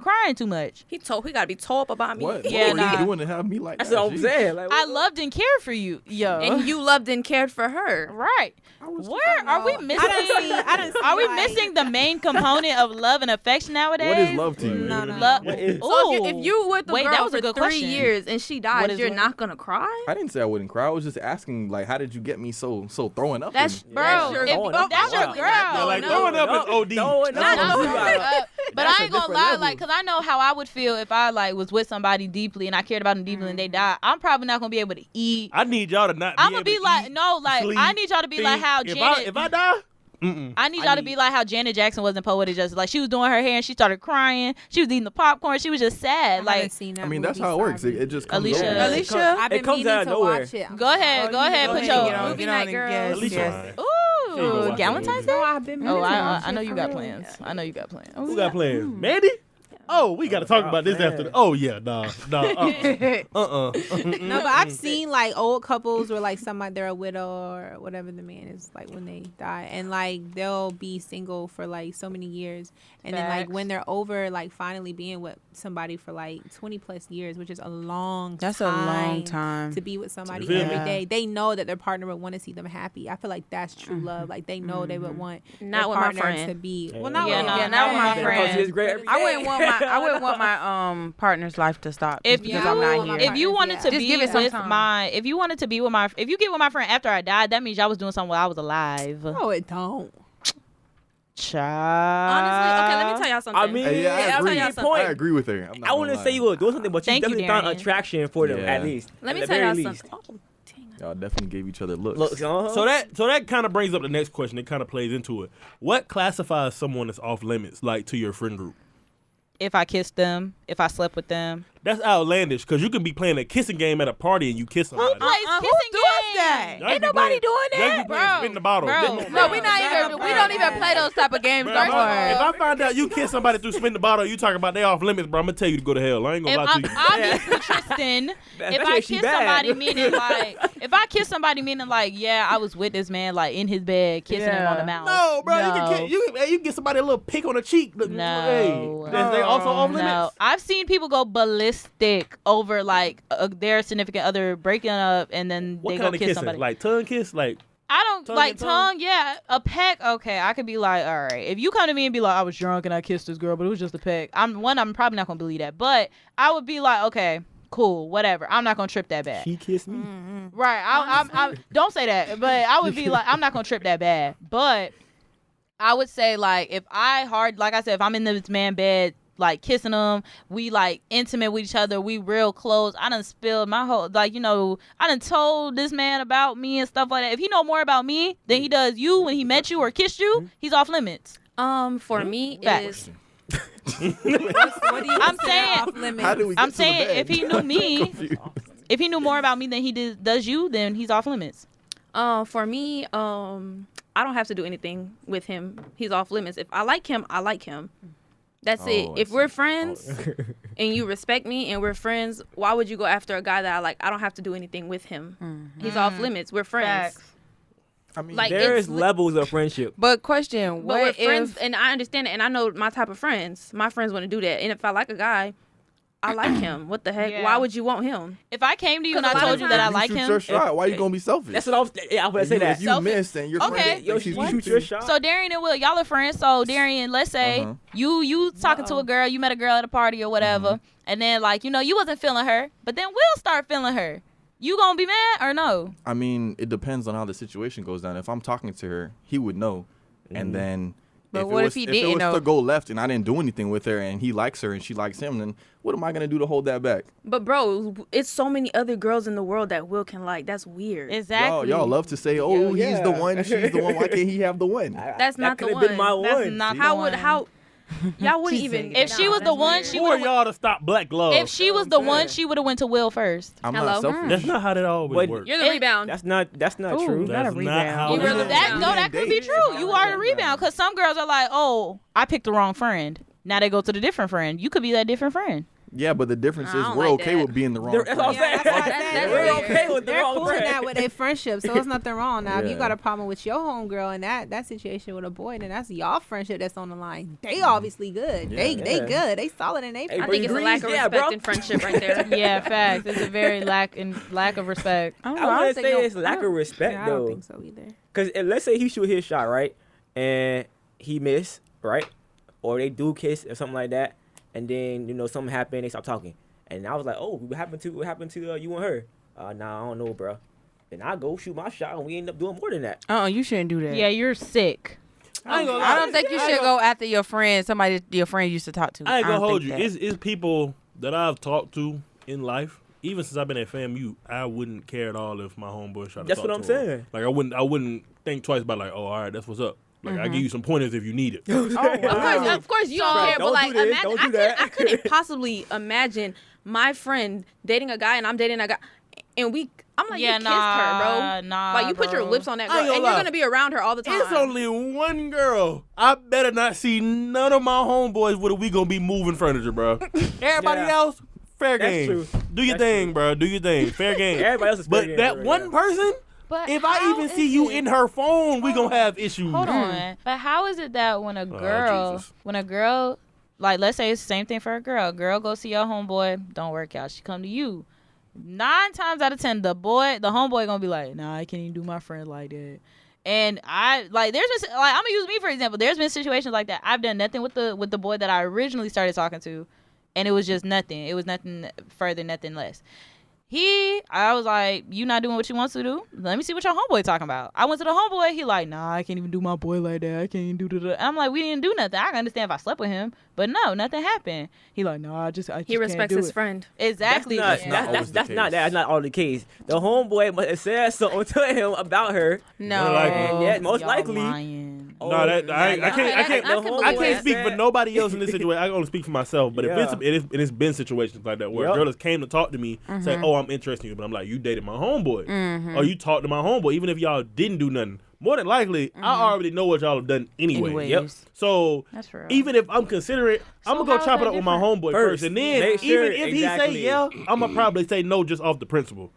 crying too much. He got to be told up about me. What? Yeah, what were nah. you doing to have me like That's that? what I'm Jeez. saying. Like, I loved and cared for you, yo. And you loved and cared for her. Right. Where are we missing? I done seen Are we like- missing the main component of love and affection nowadays? What is love to you? No, no. Love. What is- So if you with the Wait, girl that was for a good 3 question. years and she What dies, is you're what? not gonna cry? I didn't say I wouldn't cry. I was just asking, like, how did you get me so throwing up? That's in? Bro, that's your, if that's your girl. Yeah, like throwing up is OD. Not No, throwing no. up. But That's I a ain't gonna different lie, level. like, cause I know how I would feel if I like was with somebody deeply and I cared about them deeply and they died. I'm probably not gonna be able to eat. I need y'all to not. I'm be gonna able be to like, eat, no, like sleep, I need y'all to be like think. how Janet. If I die, I need y'all to be like how Janet Jackson was in Poetic Justice. Like, she was doing her hair and she started crying. She was eating the popcorn. She was just sad. Like, seen that I mean, that's movie, how it works. sorry. It just comes Alicia. over. Alicia. I've been It comes meaning out of to nowhere. watch it. go ahead, Oh, put get your on, movie get night, on, girl. yes, Alicia. yes. She ain't gonna ooh, watch Galentine's that Day. I've been meaning Oh, to I watch know it you for got real. plans. I know you got plans. Who got plans? Mandy? Oh, we got to talk about this after. Oh yeah, nah. No, but I've seen like old couples where like somebody they're a widow or whatever the man is like when they die, and like they'll be single for like so many years, and then like Facts. when they're over like finally being with somebody for like 20 plus years, which is a long That's a long time. to be with somebody feel every me? day. They know that their partner would want to see them happy. I feel like that's true love. Like they know they would want Not their with my partner friend. to be Yeah. well, not Yeah, with no, yeah, not with my Because friend. it's great every I day. wouldn't want my partner's life to stop If because you I'm not here. if you wanted to Just be give it some with time. if you wanted to be with my, if you get with my friend after I died, that means y'all was doing something while I was alive. No, it don't. Child. Honestly, okay, let me tell y'all something. I mean, Hey, yeah, I'll I tell agree. y'all something. I agree with her. I'm not I wouldn't gonna say lie. you were doing something, but you Thank you, definitely found Darian. attraction for them Yeah. at least. Let me At the tell y'all very least. something. Oh, dang it. Y'all definitely gave each other looks. Look, So that kind of brings up the next question. It kind of plays into it. What classifies someone as off limits, like to your friend group? If I kissed them, if I slept with them. That's outlandish because you can be playing a kissing game at a party and you kiss somebody. Who plays Who kissing does games? that? Y'all Ain't be nobody playing- doing y'all that, be playing spin the bottle. Bro. No, we don't even play those type of games. Bro, no if more. I find out you kiss somebody through spin the bottle, you talking about they off limits, bro. I'm gonna tell you to go to hell. I ain't gonna lie to you. Obviously, Tristan, if I she kiss bad. somebody, meaning like, if I kiss somebody, meaning like, yeah, I was with this man, like in his bed, kissing him on the mouth. No, bro. No. You can get somebody a little pick on the cheek. Look, No. Hey, they also off limits. No, I've seen people go ballistic over like their significant other breaking up, and then What they kind go of kiss kissing? somebody. Like tongue kiss? Like I don't tongue like and tongue? tongue. Yeah, a peck. Okay, I could be like, all right. If you come to me and be like, I was drunk and I kissed this girl, but it was just a peck. I'm probably not gonna believe that, but I would be like, okay, cool, whatever. I'm not gonna trip that bad. She kissed me. Right. I don't say that, but I would be like, I'm not gonna trip that bad. But I would say like if like I said, if I'm in this man bed, like kissing him, we like intimate with each other, we real close. I done spilled my whole I done told this man about me and stuff like that. If he know more about me than he does you when he met you or kissed you, he's off limits. For me Facts. is What do you I'm consider saying- off limits? How do we get I'm to the saying bed? if he knew me, Confused. if he knew more about me than he does you, then he's off limits. for me, I don't have to do anything with him. He's off limits. If I like him, I like him. That's it. Oh, I If see. we're friends and you respect me and we're friends, why would you go after a guy that I like? I don't have to do anything with him. He's off limits. We're friends. I mean, Like, There's it's- levels of friendship. But question, But what with friends, if and I understand it, and I know my type of friends. My friends wouldn't do that. And if I like a guy, I like him. What the heck? Yeah. Why would you want him? If I came to you and Because I a lot told of you that I times- like you shoot him, your shot. Why you gonna be selfish? That's what I was. Yeah, I was gonna say that. If you Selfish. missed and your Okay. friend Yo, she's you weak shoot to your you. shot. so Darian and Will, y'all are friends. So Darian, let's say Uh-huh. you talking to a girl, you met a girl at a party or whatever, and then like you wasn't feeling her, but then Will start feeling her. You gonna be mad or no? I mean, it depends on how the situation goes down. If I'm talking to her, he would know, and then. But if what it if was, he if didn't it was know? to go left and I didn't do anything with her and he likes her and she likes him, then what am I gonna do to hold that back? But bro, it's so many other girls in the world that Will can like. That's weird. Exactly. Y'all love to say, "Oh, Yeah, he's the yeah. one, she's the one. Why can't he have the one?" That's that not the could've one. been my That's one. not How the would one. y'all wouldn't even? If she was the one, weird. she For would. y'all to stop black love. If she was the one, she would have went to Will first. I'm Hello? not selfish. That's not how that always But works. You're the It- rebound. That's not Ooh, true. not a That's rebound. not how You it really works. rebound. That could be true. You are the rebound because some girls are like, oh, I picked the wrong friend. Now they go to the different friend. You could be that different friend. Yeah, but the difference I is don't we're like okay that. with being the wrong That's what I'm friend. saying. Yeah, that's what I said. That's We're weird. okay with the They're wrong cool in friend. that with their friendship, so it's nothing wrong. Now, if you Yeah. got a problem with your homegirl and that situation with a boy, then that's y'all friendship that's on the line. They obviously good. They Yeah. good. They solid in they Hey, I bro, think it's a you lack of agrees? Yeah, respect bro. and friendship right there. Yeah, facts. It's a very lack of respect. I don't I know. I wouldn't don't say think it's lack of respect Yeah, I don't though. think so either. Because let's say he shoot his shot, right? And he missed, right? Or they do kiss or something like that. And then, something happened, they stop talking. And I was like, oh, what happened to you and her? Nah, I don't know, bro. Then I go shoot my shot and we end up doing more than that. You shouldn't do that. Yeah, you're sick. I ain't gonna I lie. don't think you I ain't should gonna- go after your friend, somebody your friend used to talk to. I ain't gonna don't hold think you. that. It's people that I've talked to in life. Even since I've been at FAMU, I wouldn't care at all if my homeboy tried to That's talk what I'm to her. saying. Like I wouldn't think twice about like, oh, all right, that's what's up. Like I give you some pointers if you need it. Of course, you don't care. Don't But like, do this, imagine, don't do that. I couldn't possibly imagine my friend dating a guy and I'm dating a guy, and I'm like, Yeah, you kissed her, bro. nah, Like you put your bro. lips on that I girl, ain't gonna and you're lie. gonna be around her all the time. It's only one girl. I better not see none of my homeboys with we gonna be moving furniture, bro. Everybody Yeah. else, fair That's game. true. Do your That's thing, true. bro. Do your thing. Fair game. Everybody else is But fair game that right one now. person, But if I how even is see you it- in her phone, we gonna have issues. Hold on. But how is it that when a Jesus. girl, like let's say it's the same thing for a girl goes see your homeboy, don't work out. She come to you. 9 times out of 10, the homeboy gonna be like, nah, I can't even do my friend like that. And there's been like I'm gonna use me for example. There's been situations like that. I've done nothing with the boy that I originally started talking to, and it was just nothing. It was nothing further, nothing less. I was like, you not doing what you want to do? Let me see what your homeboy talking about. I went to the homeboy. He like, nah, I can't even do my boy like that. I can't even do that. I'm like, we didn't do nothing. I can understand if I slept with him, but no, nothing happened. He like, no, I just he can't respects do his it. friend. Exactly. That's not always the That's not case. that. That's not all the case. The homeboy must have said something to him about her. No. Like- And yet, most Y'all likely. lying. No, I can't speak for nobody else in this situation. I can only speak for myself. But Yeah. if it's been situations like that where Yep. a girl has came to talk to me, say, "Oh, I'm interested in you," but I'm like, "You dated my homeboy, or you talked to my homeboy," even if y'all didn't do nothing. More than likely, I already know what y'all have done anyway. Anyways. Yep. So That's real. even if I'm considerate, I'm So gonna go how's chop it that up with my different? homeboy First, first, and then make sure- even if he say exactly. yeah, I'm gonna probably say no just off the principle.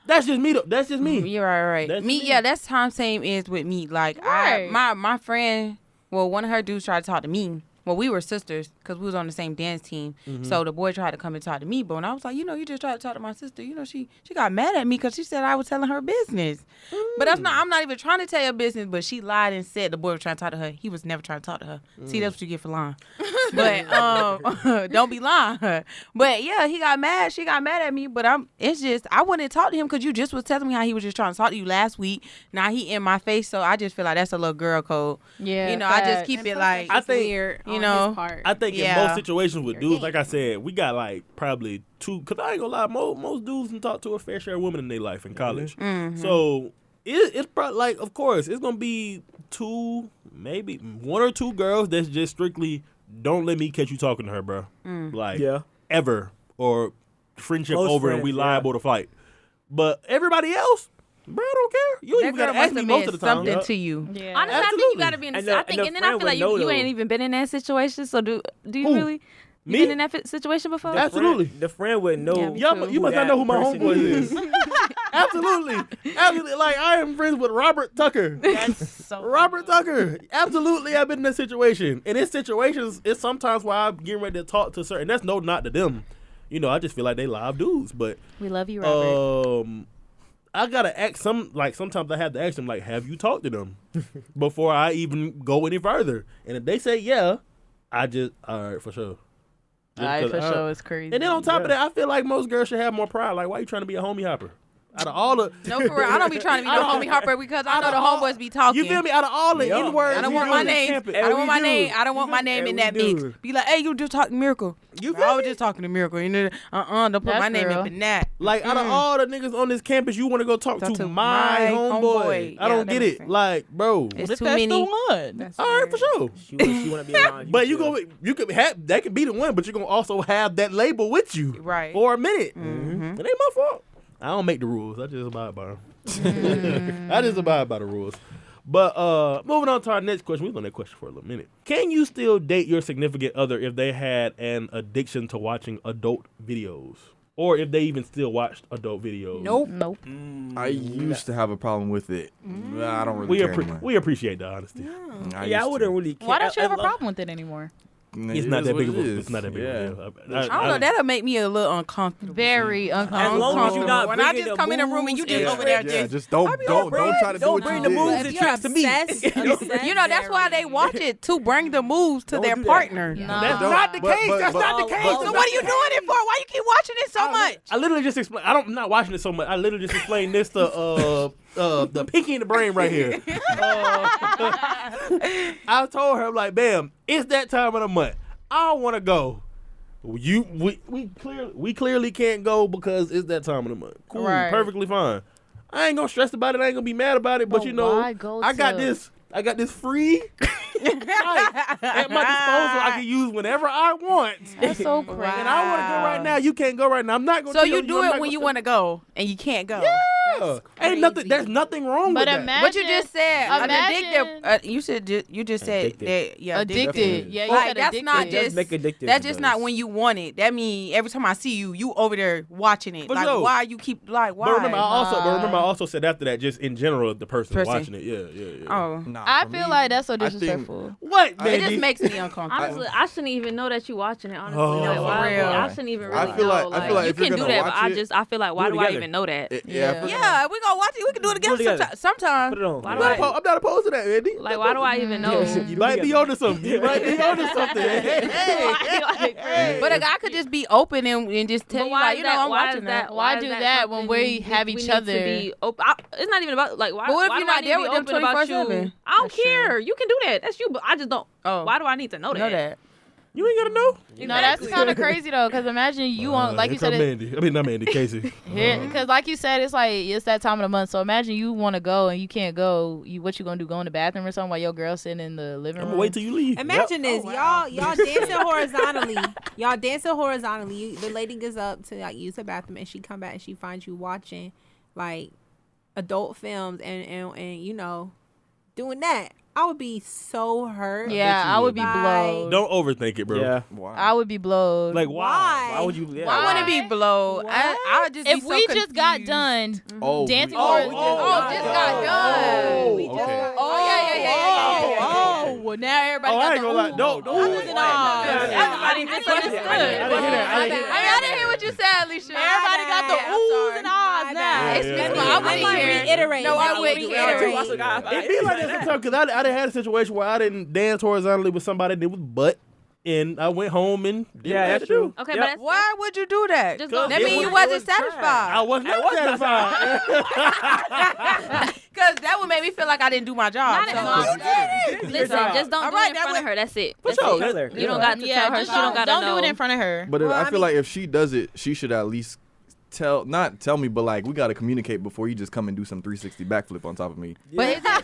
That's just me. Though. That's just me. You're right. That's Me, me. yeah, that's how same is with me. Like Right. my friend, well, one of her dudes tried to talk to me. Well, we were sisters because we was on the same dance team. So the boy tried to come and talk to me, but when I was like, you just tried to talk to my sister, she got mad at me because she said I was telling her business. But I'm not even trying to tell your business. But she lied and said the boy was trying to talk to her. He was never trying to talk to her. See, that's what you get for lying. But don't be lying. But yeah, he got mad. She got mad at me. But it's just I wouldn't talk to him because you just was telling me how he was just trying to talk to you last week. Now he in my face, so I just feel like that's a little girl code. Yeah, I just facts. keep it like I think- weird. you on know, his part. I think in Yeah. most situations with dudes, like I said, we got like probably 2. Cause I ain't gonna lie, most dudes can talk to a fair share of women in their life in college. So it's probably like, of course, it's gonna be 2, maybe 1 or 2 girls that's just strictly don't let me catch you talking to her, bro. Like Yeah. ever or friendship Close over and friends, we yeah. liable to fight. But everybody else, bro, I don't care. You that even girl gotta must ask me have most meant of the time. something Yeah. to you. Yeah. Honestly, I think Absolutely. you gotta be in. And I the- think, and and the then I friend feel like would know, you ain't though. even been in that situation. So do you Who? really? You Me? been in that situation before? The Absolutely. The friend would know. Yeah, me Y'all, you must not know who my That person homeboy is. Absolutely. Like, I am friends with Robert Tucker. That's so Robert Tucker. Absolutely, I've been in this situation. And in situations, it's sometimes why I'm getting ready to talk to certain. That's no not to them. You know, I just feel like they live dudes. But we love you, Robert. I gotta ask sometimes I have to ask them, like, have you talked to them before I even go any further? And if they say yeah, I just all right for sure. All right, for sure, it's crazy. And then on top of that, I feel like most girls should have more pride. Like, why you trying to be a homie hopper? Out of all the No, for real. I don't be trying to be no homie harper because I know the homeboys be talking. You feel me? Out of all the N-words, I don't want my name. I don't want my name. I don't want my name in that mix. Be like, hey, you just talking to Miracle. You feel I was me? just talking to Miracle. You know, don't put That's my name real. up in that. Like, out of all the niggas on this campus, you want to go talk to my homeboy. I don't that get makes it. sense. Like, bro. It's If too that's many. the one. That's All right, for sure. She want to be around you. But still. you could have that could be the one, but you're gonna also have that label with you Right. for a minute. Mm-hmm. It ain't my fault. I don't make the rules. I just abide by them. I just abide by the rules. But moving on to our next question. We've been on that question for a little minute. Can you still date your significant other if they had an addiction to watching adult videos? Or if they even still watched adult videos? Nope. I used to have a problem with it. I don't really care anymore. We appreciate the honesty. I Yeah, I used wouldn't to. really care. Why don't you have a I love- problem with it anymore? It's It not is that what big of it a is. It's not that big Yeah. of a deal. I don't know. That'll make me a little uncomfortable. Very uncomfortable. As long as you're not When I bringing just the come in a room and you moves just and over there Yeah, just. just don't try to do don't what bring you the did. moves If and you're tricks to me. obsessed, You know, that's why they watch it to bring the moves to Don't their do that. partner. No. That's Don't- not the but- case. but- That's but- not the but- case. but- So what are you doing it for? Why you keep watching it so much? I literally just explain. I'm not watching it so much. I literally just explained this to the pinky in the brain right here. I told her, like, bam, it's that time of the month. I don't want to go. We clearly can't go because it's that time of the month. Cool, Right. perfectly fine. I ain't gonna stress about it. I ain't gonna be mad about it. But But you know, why go I got to- this free at my disposal. I can use whenever I want. That's so crazy. And I want to go right now. You can't go right now. I'm not gonna. So tell you do I'm it not when you gonna- want to go and you can't go. Yeah. Ain't nothing. There's nothing wrong But with that. imagine, What you just said, an imagine- addictive. You just said Addicted. that. Yeah, addicted. Yeah, you Like, said that's addicted. not It just- does make addictive. That's just it not does. when you want it. That mean every time I see you, you over there watching it. For Like sure. why you keep like why? But remember, I also said after that, just in general, the person watching it. Yeah. oh, Nah, I for feel me, like that's so I think- disrespectful. What, it baby? just makes me uncomfortable. Honestly, I shouldn't even know that you watching it. Honestly, Oh, like, for why, real. I shouldn't even I really feel know. like- I feel like you if you're can do gonna that, but watch it- I feel like, why Do it do I together. even know that? Yeah. Yeah, we gonna watch it. We can do it Do it together together. sometime. Put it on. Why I'm do not I? opposed- I'm not opposed to that, Andy. Like, why do I even know? You might be onto something. You might be onto something. Hey. But a guy could just be open and just tell But you, why like, is you know, that? I'm Why watching is that? Why is do that that when something we have each need other? To be open? It's not even about like why. But what if why you're do I not need there to be with them open about you? 24/7? I don't That's true. care. You can do that. That's you. But I just don't. Oh, Why do I need to know that? know that. You ain't gotta know. No, that's kind of crazy though, because imagine you on, like you said, Mandy. I mean, not Mandy, Casey. because like you said, it's like it's that time of the month. So imagine you want to go and you can't go. What you gonna do? Go in the bathroom or something while your girl sitting in the living I'm room? gonna wait till you leave. Imagine this, Oh, wow. y'all dancing horizontally. Y'all dancing horizontally. The lady gets up to like use the bathroom, and she come back and she finds you watching like adult films and you know doing that. I would be so hurt. Yeah, I would be Bye. blowed. Don't overthink it, bro. Yeah. Wow. I would be blowed. Like, why? Why would you? Yeah. I wouldn't be blowed. What? I would just be if so we just got confused. done Oh, dancing we- horizontally. just got done. We just okay. got- Oh, well now everybody Oh, got I ain't the gonna lie. ooh. Don't. Oohs and ahs. Everybody misunderstood. I didn't hear that. I didn't hear that. I didn't hear what you said, Alicia. Everybody got the I'm oohs sorry. and ahs My now. bad. Excuse Yeah, me, yeah, I yeah. wouldn't I'm like hear. reiterate. No, I Like, wouldn't reiterate. hear. It be like that sometimes because I didn't had a situation where I didn't dance horizontally with somebody that was butt, and I went home and did what I Yeah, had that's to do. true. Okay, Yep. but that's, Why would you do that? Just Cause go. That it means you was- wasn't I satisfied. was not satisfied. Because that would make me feel like I didn't do my job. Not So- as Listen, just don't All do right, it in that front of would- her. That's it. For That's sure. it. That's- You don't got to Yeah, tell her. just She don't got to don't know. do it in front of her. But Well, I I feel mean- like if she does it, she should at least not tell me, but like we gotta communicate before you just come and do some 360 backflip on top of me. But is it,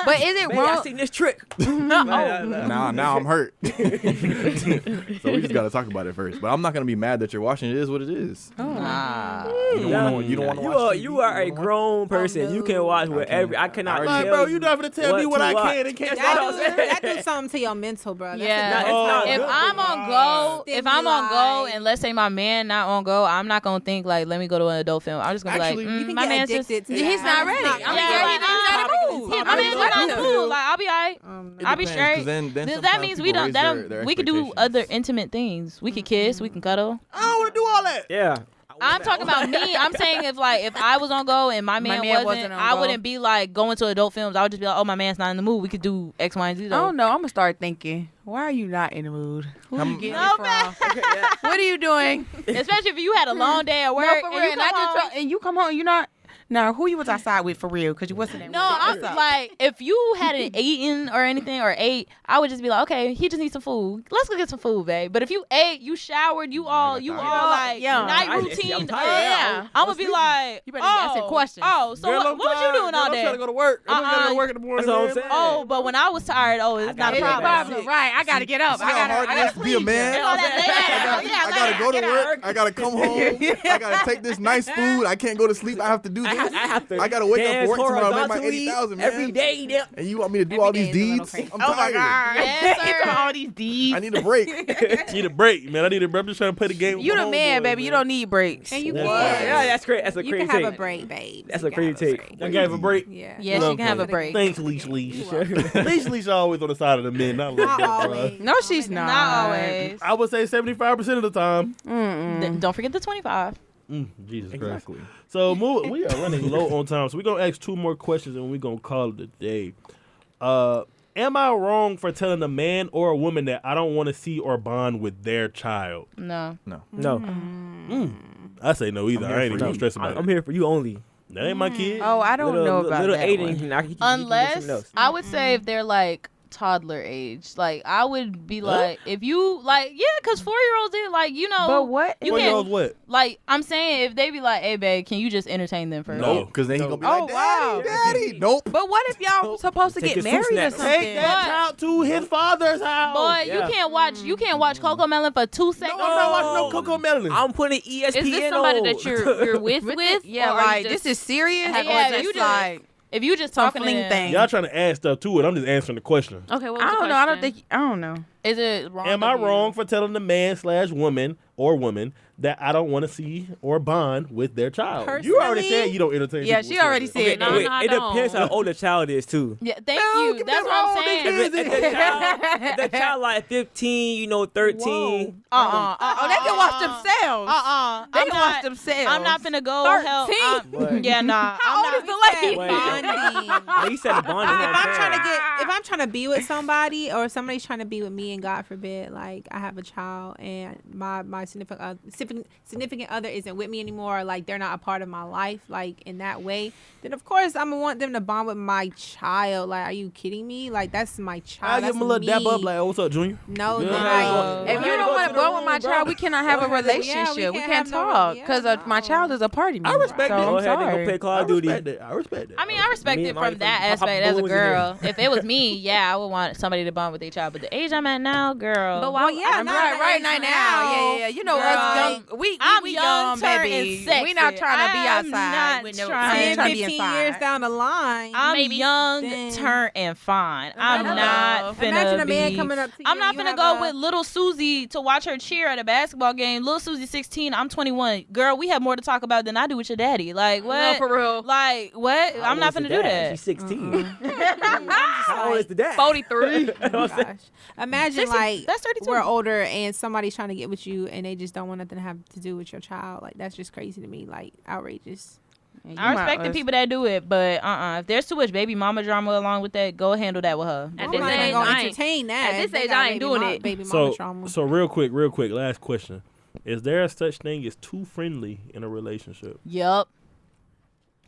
But is it Babe, I wrong? seen this trick. Now I'm hurt. So we just gotta talk about it first. But I'm not gonna be mad that you're watching. It is what it is. Nah. You don't want to watch. You are a grown person. You can watch whatever. I cannot Like, tell bro, you not gonna tell me what I can and can't. That do something to your mental, bro. That's Yeah. If I'm on go, and let's say my man not on go, I'm not gonna think like, let me go to an adult film. I'm just gonna Actually, be you like, can my get man's just addicted to He's that. not ready. It's I mean, yeah, he's not in the mood. my man's not in the mood. Like, I'll be alright. It I'll be depends, 'cause straight. Then That sometimes means we people don't. raise That their we could do expectations. other intimate things. We could kiss. We can cuddle. I don't want to do all that. Yeah. I'm talking about me. I'm saying if I was on go and my man, wasn't on I go. wouldn't be like going to adult films. I would just be like, oh, my man's not in the mood. We could do X, Y, and Z. I Though. don't know. I'm gonna start thinking. Why are you not in the mood? Who I'm- you getting No, it from? What are you doing? Especially if you had a long day at work. No, for and real. you And, come home. and you come home. You not. Now, who you was outside with for real? Because you wasn't there. No, I'm like, if you hadn't eaten or anything or ate, I would just be like, okay, he just needs some food. Let's go get some food, babe. But if you ate, you showered, you all like Yeah. night I'm routine. tired now. I'm gonna be like, You better be asking questions. Oh, so Girl, what I'm was you tired. doing all Girl, I'm day? trying to go to work. I'm trying to go to work in the morning. That's what I'm man. saying. Oh, but when I was tired, it's not a It's a problem. problem, right? I gotta get up. See how hard it is to be a man? I gotta go to work. I gotta come home. I gotta take this nice food. I can't go to sleep. I have to do this. I gotta wake up for work tomorrow and make my 80,000, man. every day. Yeah. And you want me to do all these deeds? I'm tired. Yes, sir. all these D's. I need a break. Need a break, man. I need a break. I'm just trying to play the game. with You my the man, homeboys, baby. You man. don't need breaks. And you That's can. right. Yeah, that's great. That's a You crazy can have a take. break, babe. That's You a can crazy have take. break. I gave a break. Yeah. Yes, you can have a break. Thanks, Leash. Leash always on the side of the men. Not like Not that, bro. always. No, she's not. Not always. I would say 75% of the time. Don't forget the 25. Jesus Christ. Exactly. So we are running low on time, so we're gonna ask 2 more questions and we're gonna call it a day. Am I wrong for telling a man or a woman that I don't want to see or bond with their child? No. No. I say no either. I'm I here ain't for even gonna you. stress about I'm it. here for you only. That ain't my kid. Oh, I don't know about little that Aiden. one. He can do Unless something else. I would say if they're like toddler age, like I would be like, if you like, yeah, because 4-year-olds did like, you know, But what? you 4-year-olds can't what? like. I'm saying if they be like, hey babe, can you just entertain them first? No. Because then he's gonna be Oh, like, wow. Daddy. Nope. But what if y'all supposed to Take get his fruit married or snacks. something? Take that child to his father's house. Boy, Yeah. you can't watch Coco Melon for 2 No, seconds. I'm not watching no Coco Melon. I'm putting ESPN Is this somebody that you're with? Yeah, or are you like just- this is serious. Hey, or yeah, just you just- like If you just some talking to fling them, thing. Y'all trying to add stuff to it. I'm just answering the question. Okay, what was I the don't know. I don't question? think. I don't know. is it wrong? Am of I you? wrong for telling the man/woman or woman that I don't want to see or bond with their child? You already Personally? said you don't entertain. Yeah, people she with already children. said no, that. no, I it depends don't. how old the child is too. Yeah, thank No, you. give me That's that what I'm wrong, saying. If the child like 15, 13. Oh, they can watch themselves. They I'm can watch themselves. I'm not finna go 13? What? Yeah, nah. How I'm old is not- the lady? Wait. Bonding. He said the bond is If not I'm fair. trying to get, if I'm trying to be with somebody, or if somebody's trying to be with me, and God forbid, like I have a child and my significant other isn't with me anymore, or like they're not a part of my life, like in that way, then of course I'm gonna want them to bond with my child. Like, are you kidding me? Like that's my child. I give That's him a little dap me. up, like, oh, what's up, Junior? No, Yeah. like, If you don't want to bond with my child, we cannot have a relationship. We can't talk because my child is a part of me. I respect so it. Go I'm ahead and go sorry. play Call I of Duty. respect that. I respect that. I mean, I respect Me it and my from that friend, Pop aspect as a Balloons in there. girl. If it was me, yeah, I would want somebody to bond with their child. But the age I'm at now, girl. But why? Well, yeah, I'm not right right now. Yeah. You know Girl, us young. We I'm we young, young, turned, baby. and sexy. We not trying to be I'm outside. not with no- trying- I ain't 10, trying to be 15 inside. years down the line. I'm Maybe. young, Then- turned, and fine. I'm Hello. not finna Imagine a man be- coming up to you. I'm not and you finna have go a- with little Susie to watch her cheer at a basketball game. Little Susie 16, I'm 21. Girl, we have more to talk about than I do with your daddy. Like, what? No, for real. Like, what? How I'm not old is finna the do dad? that. She's 16. How old is the dad? 43. Oh, gosh. Imagine 60, like that's 32. we're older and somebody's trying to get with you and they just don't want nothing to have to do with your child. Like that's just crazy to me. Like outrageous. I respect the people that do it, but if there's too much baby mama drama along with that, go handle that with her. At I'm this not age, gonna I ain't- entertain that. at this If they age, got I ain't baby doing mama- it. Baby mama So, trauma. so real quick, last question. Is there a such thing as too friendly in a relationship? Yup.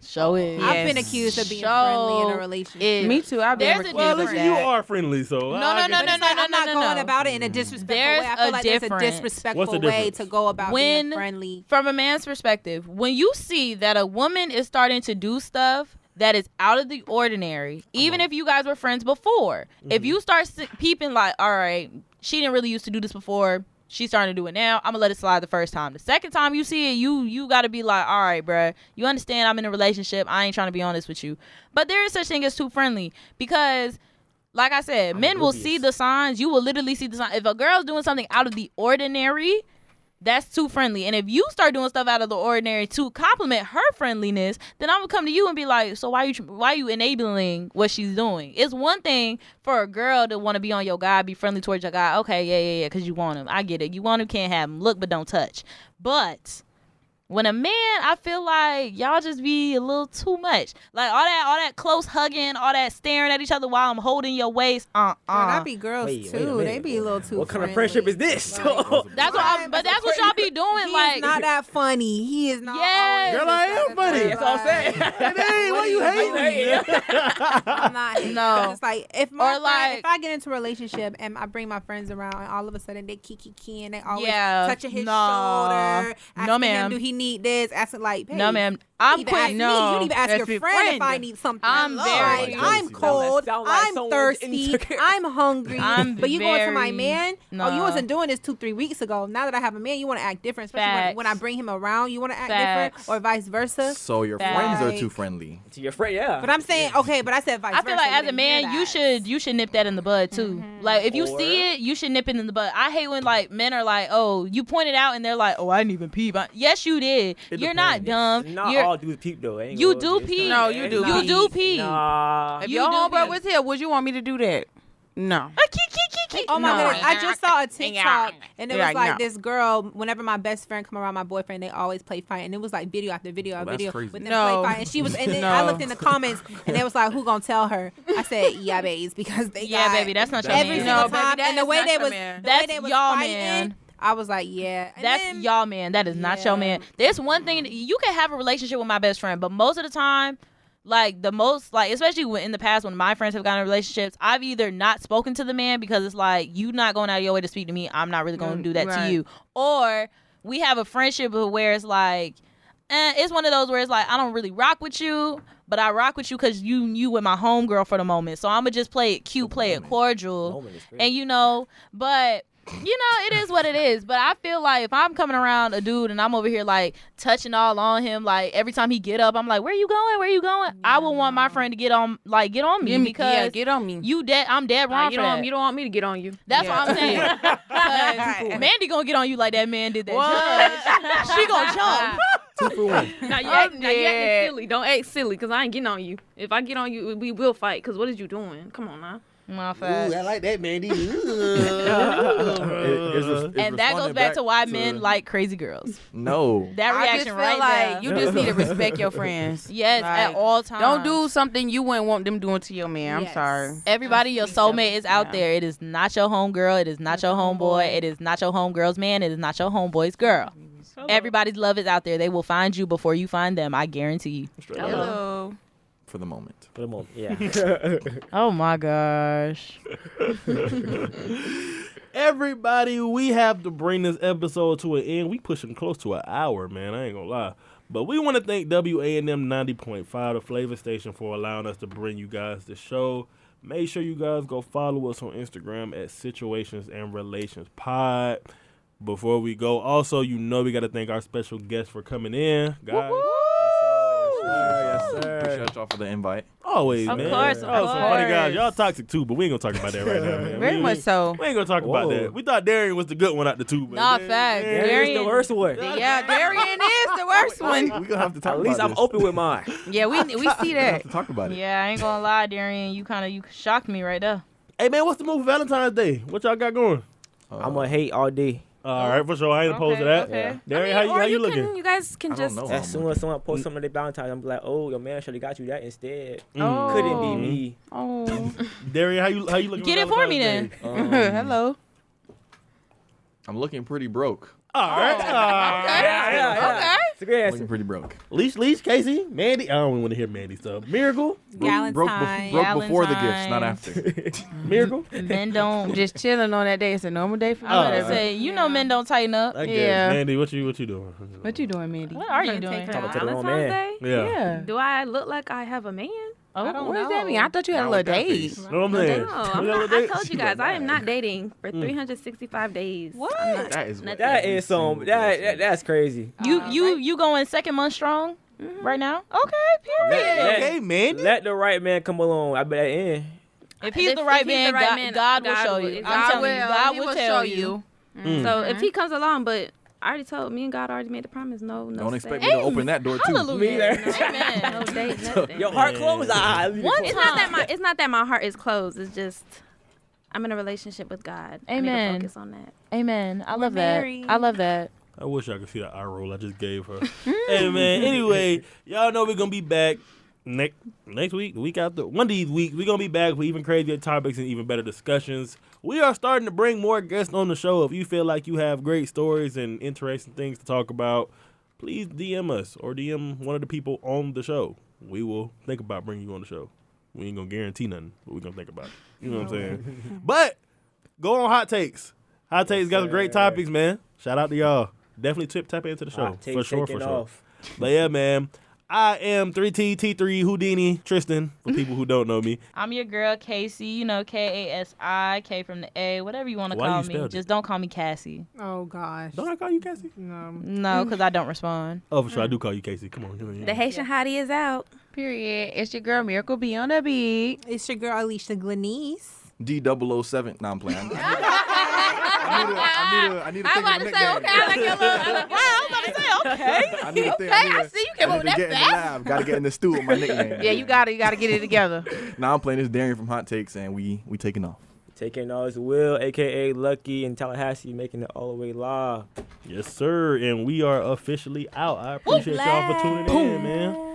Show it. I've been Yes. accused of being Show friendly in a relationship. it. Me too. I've been There's a accused Well, of listen, difference. you that. are friendly, so No, I no, get no, that. no, It's like, I'm not no. going about it in a disrespectful There's way. I feel a like there's a difference. disrespectful What's the way difference? to go about When- being friendly. From a man's perspective, when you see that a woman is starting to do stuff that is out of the ordinary, even if you guys were friends before. If you start peeping like, all right, she didn't really used to do this before, she's starting to do it now, I'm gonna let it slide the first time. The second time you see it, you gotta be like, all right, bruh, you understand I'm in a relationship, I ain't trying to be honest with you. But there is such thing as too friendly, because like I said, men will see the signs. You will literally see the signs. If a girl's doing something out of the ordinary, that's too friendly. And if you start doing stuff out of the ordinary to compliment her friendliness, then I'm gonna come to you and be like, so why you enabling what she's doing? It's one thing for a girl to want to be on your guy, be friendly towards your guy. Okay, yeah, because you want him. I get it. You want him, can't have him. Look, but don't touch. But when a man, I feel like y'all just be a little too much. Like all that close hugging, all that staring at each other while I'm holding your waist. That be girls too. They be a little too. What kind of friendship is this? Like, that's what y'all be doing. He like is not that funny. He is not. Yes. Girl, I am funny. That's all I'm saying. Hey, why you hating? I'm not hating. No. It's like if I get into a relationship and I bring my friends around and all of a sudden they kiki and they always touching his shoulder, asking him, do he need this? Asking like, hey, no, ma'am. I'm quick. You don't even ask your friend if I need something. I'm cold. I'm thirsty. I'm hungry. But you going to my man? No. Oh, you wasn't doing this 2-3 weeks ago. Now that I have a man, you want to act different. Especially when I bring him around, you want to act different, or vice versa. So your friends are too friendly. To your friend, yeah. But I'm saying, okay, but I said vice versa. I feel like as a man, you should nip that in the bud too. Mm-hmm. Like if you see it, you should nip it in the bud. I hate when like men are like, oh, you pointed out and they're like, oh, I didn't even peep. Yes, you did. You're not dumb. Not all dudes peep though. You do peep. No, you do. You do peep. Nah. If your homeboy was here, would you want me to do that? No. Oh my goodness! I just saw a TikTok and it was like this girl. Whenever my best friend come around my boyfriend, they always play fight, and it was like video after video after video with them play fight. And she was, and then I looked in the comments, and they was like, "Who gonna tell her?" I said, "Yeah, babes," because they baby, that's not your every man. single time, and the way they was, that's y'all man. I was like, yeah. And that's y'all man. That is not your man. There's one thing you can have a relationship with my best friend, but most of the time. Especially in the past when my friends have gotten in relationships, I've either not spoken to the man because it's like, you not going out of your way to speak to me, I'm not really going to do that to you. Or we have a friendship where it's like, it's one of those where it's like, I don't really rock with you, but I rock with you because you with my homegirl for the moment. So I'm going to just play it cute, play it cordial. And but... it is what it is. But I feel like if I'm coming around a dude and I'm over here like touching all on him, like every time he get up, I'm like, where you going? Yeah. I would want my friend to get on me because get on me. I'm dead wrong for that. You don't want me to get on you. That's what I'm saying. Because Mandy gonna get on you like that man did that. She gonna jump. 2 for 1. Now you acting silly. Don't act silly because I ain't getting on you. If I get on you, we will fight. Because what is you doing? Come on now. My fact. Ooh, I like that, Mandy. And that goes back to why men like crazy girls. No. That reaction right there. You just need to respect your friends. Yes, at all times. Don't do something you wouldn't want them doing to your man. I'm sorry. Everybody, your soulmate is out there. It is not your homegirl. It is not your homeboy. It is not your homegirl's man. It is not your homeboy's girl. Everybody's love is out there. They will find you before you find them. I guarantee you. Hello. For the moment. Yeah. Oh my gosh. Everybody, we have to bring this episode to an end. We pushing close to an hour, man. I ain't gonna lie. But we want to thank WANM 90.5, the Flavor Station, for allowing us to bring you guys the show. Make sure you guys go follow us on Instagram at Situations and Relations Pod. Before we go, also, we got to thank our special guests for coming in. Guys. Yes, sir. Appreciate y'all for the invite. Always, of man. Course, some funny guys. Y'all toxic too, but we ain't gonna talk about that right now, man. Very much so. We ain't gonna talk about that. We thought Darian was the good one out the two. Nah, fact. Darian's the worst one. Yeah, Darian is the worst one. We're gonna have to talk about this. At least I'm open with mine. Yeah, we see that. We that. have to talk about it. Yeah, I ain't gonna lie, Darian. You shocked me right there. Hey, man, what's the move for Valentine's Day? What y'all got going? I'm gonna hate all day. All right, for sure. I ain't opposed to that. Okay. Darian, how you looking? You guys can just. As soon as someone posts something on their Valentine's, I'm like, oh, your man should have got you that instead. Oh. Couldn't be me. Oh. Darian, how you looking? Get it for me then. Hello. I'm looking pretty broke. All right. Yeah. It's a great answer. Looking pretty broke. Leash, Casey, Mandy. I don't even want to hear Mandy stuff. Miracle, Broke before the gifts, not after. Miracle. Men don't. Just chilling on that day. It's a normal day for me. I was gonna say, men don't tighten up. I guess. Yeah. Mandy, what you doing? What you doing, Mandy? What are you Gonna doing? take her Talking to the wrong Valentine's man. Day? Yeah. Do I look like I have a man? Oh, I don't What does know. that mean? I thought you had a Not with little that date. face. No, I'm saying. No, I'm not, I told you guys I am not dating for 365 days. What? I'm not- That is what That is some. That's crazy. You going second month strong right now? Okay, period. Okay, Mandy. Let the right man come along. I bet that end. If he's the right man, God will show you. I'm telling you, God will tell you. So if he comes along, but I already told me and God already made the promise. No, Don't expect sex, me to open that door too. Hallelujah. no Amen. date, nothing. Your heart closed. It's not that my heart is closed. It's just I'm in a relationship with God. I need Amen. to focus on that. Amen. I love that. married. I love that. I wish I could see that eye roll I just gave her. Hey, man. Anyway, y'all know we're going to be back next week, the week after. One of these weeks, we're going to be back with even crazier topics and even better discussions. We are starting to bring more guests on the show. If you feel like you have great stories and interesting things to talk about, please DM us or DM one of the people on the show. We will think about bringing you on the show. We ain't going to guarantee nothing, but we're going to think about it. You know what I'm saying? But go on Hot Takes. Hot Takes got some great topics, man. Shout out to y'all. Definitely tap into the show. For sure. But yeah, man. I am 3T3 Houdini Tristan, for people who don't know me. I'm your girl, Casey. Kasi, K from the A, whatever you want to call me. Just don't call me Cassie. Oh gosh. Don't I call you Cassie? No, because I don't respond. Oh, for sure. I do call you Casey. Come on. The Haitian hottie is out. Period. It's your girl, Miracle B on the beat. It's your girl Alicia Glenice. D007. Nah, I'm playing. I need to I'm about to say, okay, I like your little. I was about to say, okay. I need to think. I see you came up with that get in the lab. Got to get in the stew with my nickname. Yeah, you gotta get it together. Now I'm playing this Darian from Hot Takes, and we taking off. Taking off is Will, a.k.a. Lucky, in Tallahassee, making it all the way live. Yes, sir. And we are officially out. I appreciate y'all for tuning in, man.